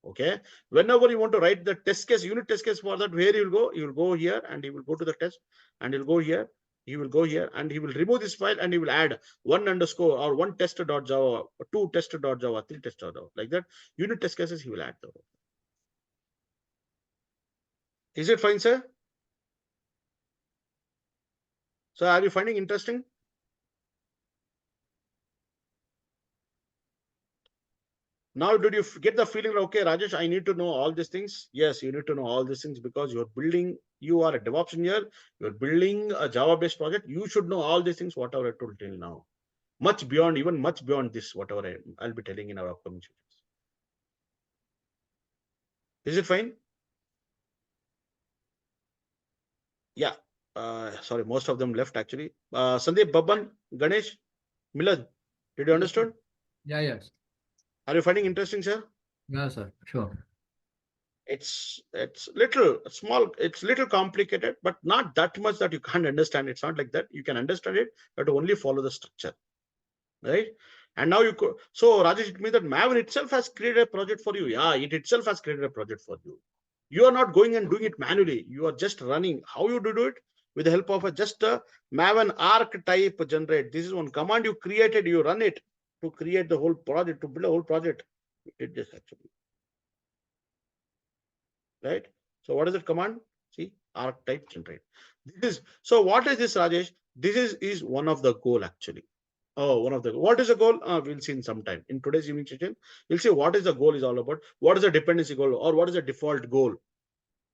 Okay. Whenever you want to write the test case, unit test case for that, where you will go? You will go here and he will go to the test and he'll go here. He will go here and he will remove this file and he will add 1 underscore or 1 test.java, 2 test.java, 3 test.java like that. Unit test cases he will add though. Is it fine, sir? So are you finding interesting? Now, did you get the feeling, okay, Rajesh, I need to know all these things? Yes, you need to know all these things because you're building, you are a DevOps engineer, you're building a Java-based project. You should know all these things, whatever I told till now. Much beyond, even much beyond this, whatever I'll be telling in our upcoming sessions. Is it fine? Yeah. Sorry, most of them left actually. Sandeep, Babban, Ganesh, Milad, did you understand? Yeah, yes. Are you finding interesting, sir? Yeah, sir. Sure. It's little small, it's little complicated, but not that much that you can't understand. It's not like that. You can understand it, but only follow the structure, right? And now you could, so Rajesh, it means that Maven itself has created a project for you. Yeah, it itself has created a project for you. You are not going and doing it manually. You are just running. How you do it? With the help of just a Maven archetype generate. This is one command you created. You run it to create the whole project, to build a whole project. You did this actually. Right? So what is that command? See, archetype generate. This is, so what is this, Rajesh? This is one of the goal actually. Oh, one of the, what is the goal? We'll see in some time. In today's evening session, we'll see what is the goal is all about. What is the dependency goal or what is the default goal?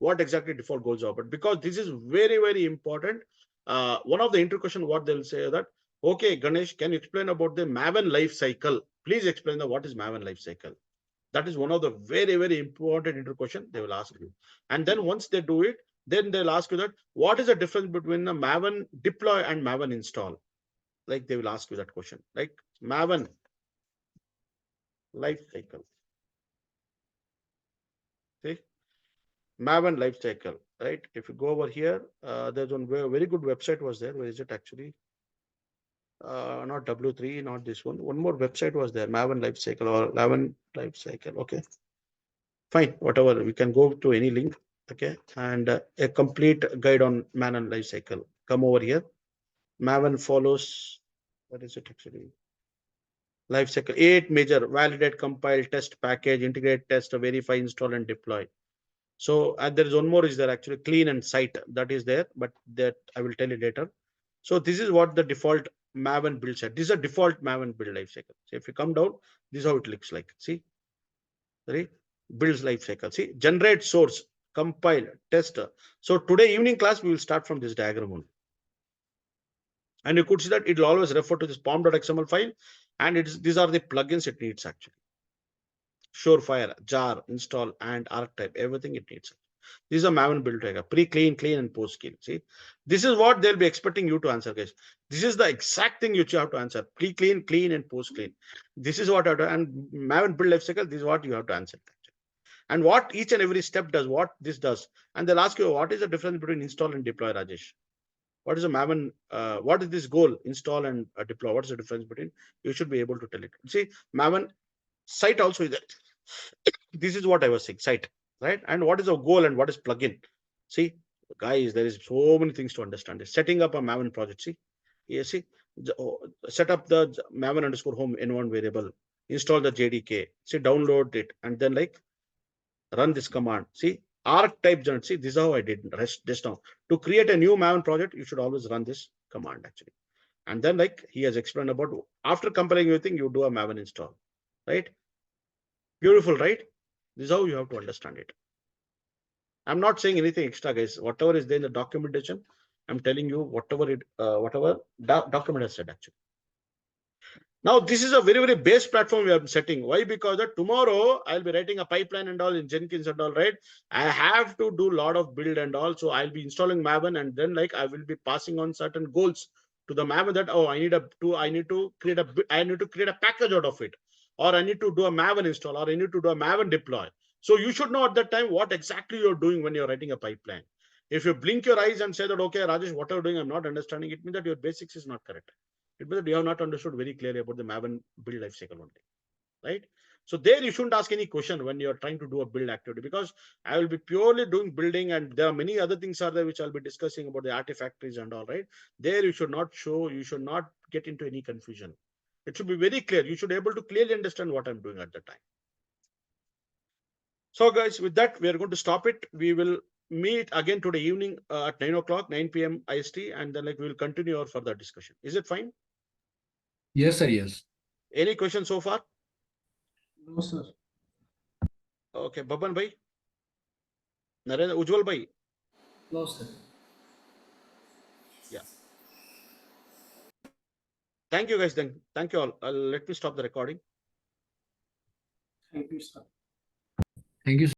What exactly default goals are? But because this is very, very important. One of the intro question, what they'll say that, okay, Ganesh, can you explain about the Maven life cycle? Please explain what is Maven life cycle. That is one of the very, very important intro question they will ask you. And then once they do it, then they'll ask you that, what is the difference between the Maven deploy and Maven install? Like they will ask you that question, like Maven life cycle. Maven lifecycle, right? If you go over here, there's one very good website was there. Where is it actually? Not W3, not this one. One more website was there, Maven lifecycle or Maven lifecycle. Okay, fine, whatever. We can go to any link. Okay, and a complete guide on Maven lifecycle. Come over here. Maven follows. What is it actually? Lifecycle 8 major: validate, compile, test, package, integrate, test, verify, install, and deploy. So there is one more is there actually, clean and site, that is there, but that I will tell you later. So this is what the default Maven build set. This is a default Maven build lifecycle. So if you come down, this is how it looks like. See, right? Builds lifecycle. See, generate source, compile, test. So today evening class we will start from this diagram only. And you could see that it will always refer to this pom.xml file, and these are the plugins it needs actually. Surefire, jar, install, and archetype, everything it needs. This is a Maven build tracker, pre-clean, clean, and post-clean. See, this is what they'll be expecting you to answer, guys. This is the exact thing you have to answer: pre-clean, clean, and post-clean. This is what I have to, and Maven build lifecycle. This is what you have to answer. And what each and every step does, what this does, and they'll ask you, what is the difference between install and deploy, Rajesh? What is a Maven? What is this goal? Install and deploy. What is the difference between? You should be able to tell it. See, Maven site also is there. This is what I was saying, site, right? And what is a goal and what is plugin? See, guys, there is so many things to understand. Setting up a Maven project. See, you see, set up the Maven underscore home env variable, install the JDK, see, download it, and then like run this command. See, archetype generate. See, this is how I did just now. To create a new Maven project, you should always run this command actually. And then like he has explained about, after compiling everything, you do a Maven install, right? Beautiful, right? This is how you have to understand it. I'm not saying anything extra, guys. Whatever is there in the documentation, I'm telling you whatever document has said actually. Now, this is a very base platform we are setting. Why? Because tomorrow I'll be writing a pipeline and all in Jenkins and all, right? I have to do a lot of build and all. So I'll be installing Maven, and then like I will be passing on certain goals to the Maven that, oh, I need to create a package out of it, or I need to do a Maven install, or I need to do a Maven deploy. So you should know at that time what exactly you're doing when you're writing a pipeline. If you blink your eyes and say that, okay, Rajesh, what are you doing? I'm not understanding. It means that your basics is not correct. It means that you have not understood very clearly about the Maven build lifecycle only, right? So there you shouldn't ask any question when you're trying to do a build activity, because I will be purely doing building, and there are many other things are there which I'll be discussing about the artifactories and all, right? There you should not get into any confusion. It should be very clear. You should be able to clearly understand what I'm doing at the time. So guys, with that, we are going to stop it. We will meet again today evening at 9 o'clock, 9 p.m. IST, and then like we will continue our further discussion. Is it fine? Yes, sir. Yes. Any questions so far? No, sir. Okay, Baban bhai, Narendra, Ujjwal bhai. No, sir. Yeah. Thank you guys then. Thank you all. Let me stop the recording. Thank you, sir. Thank you,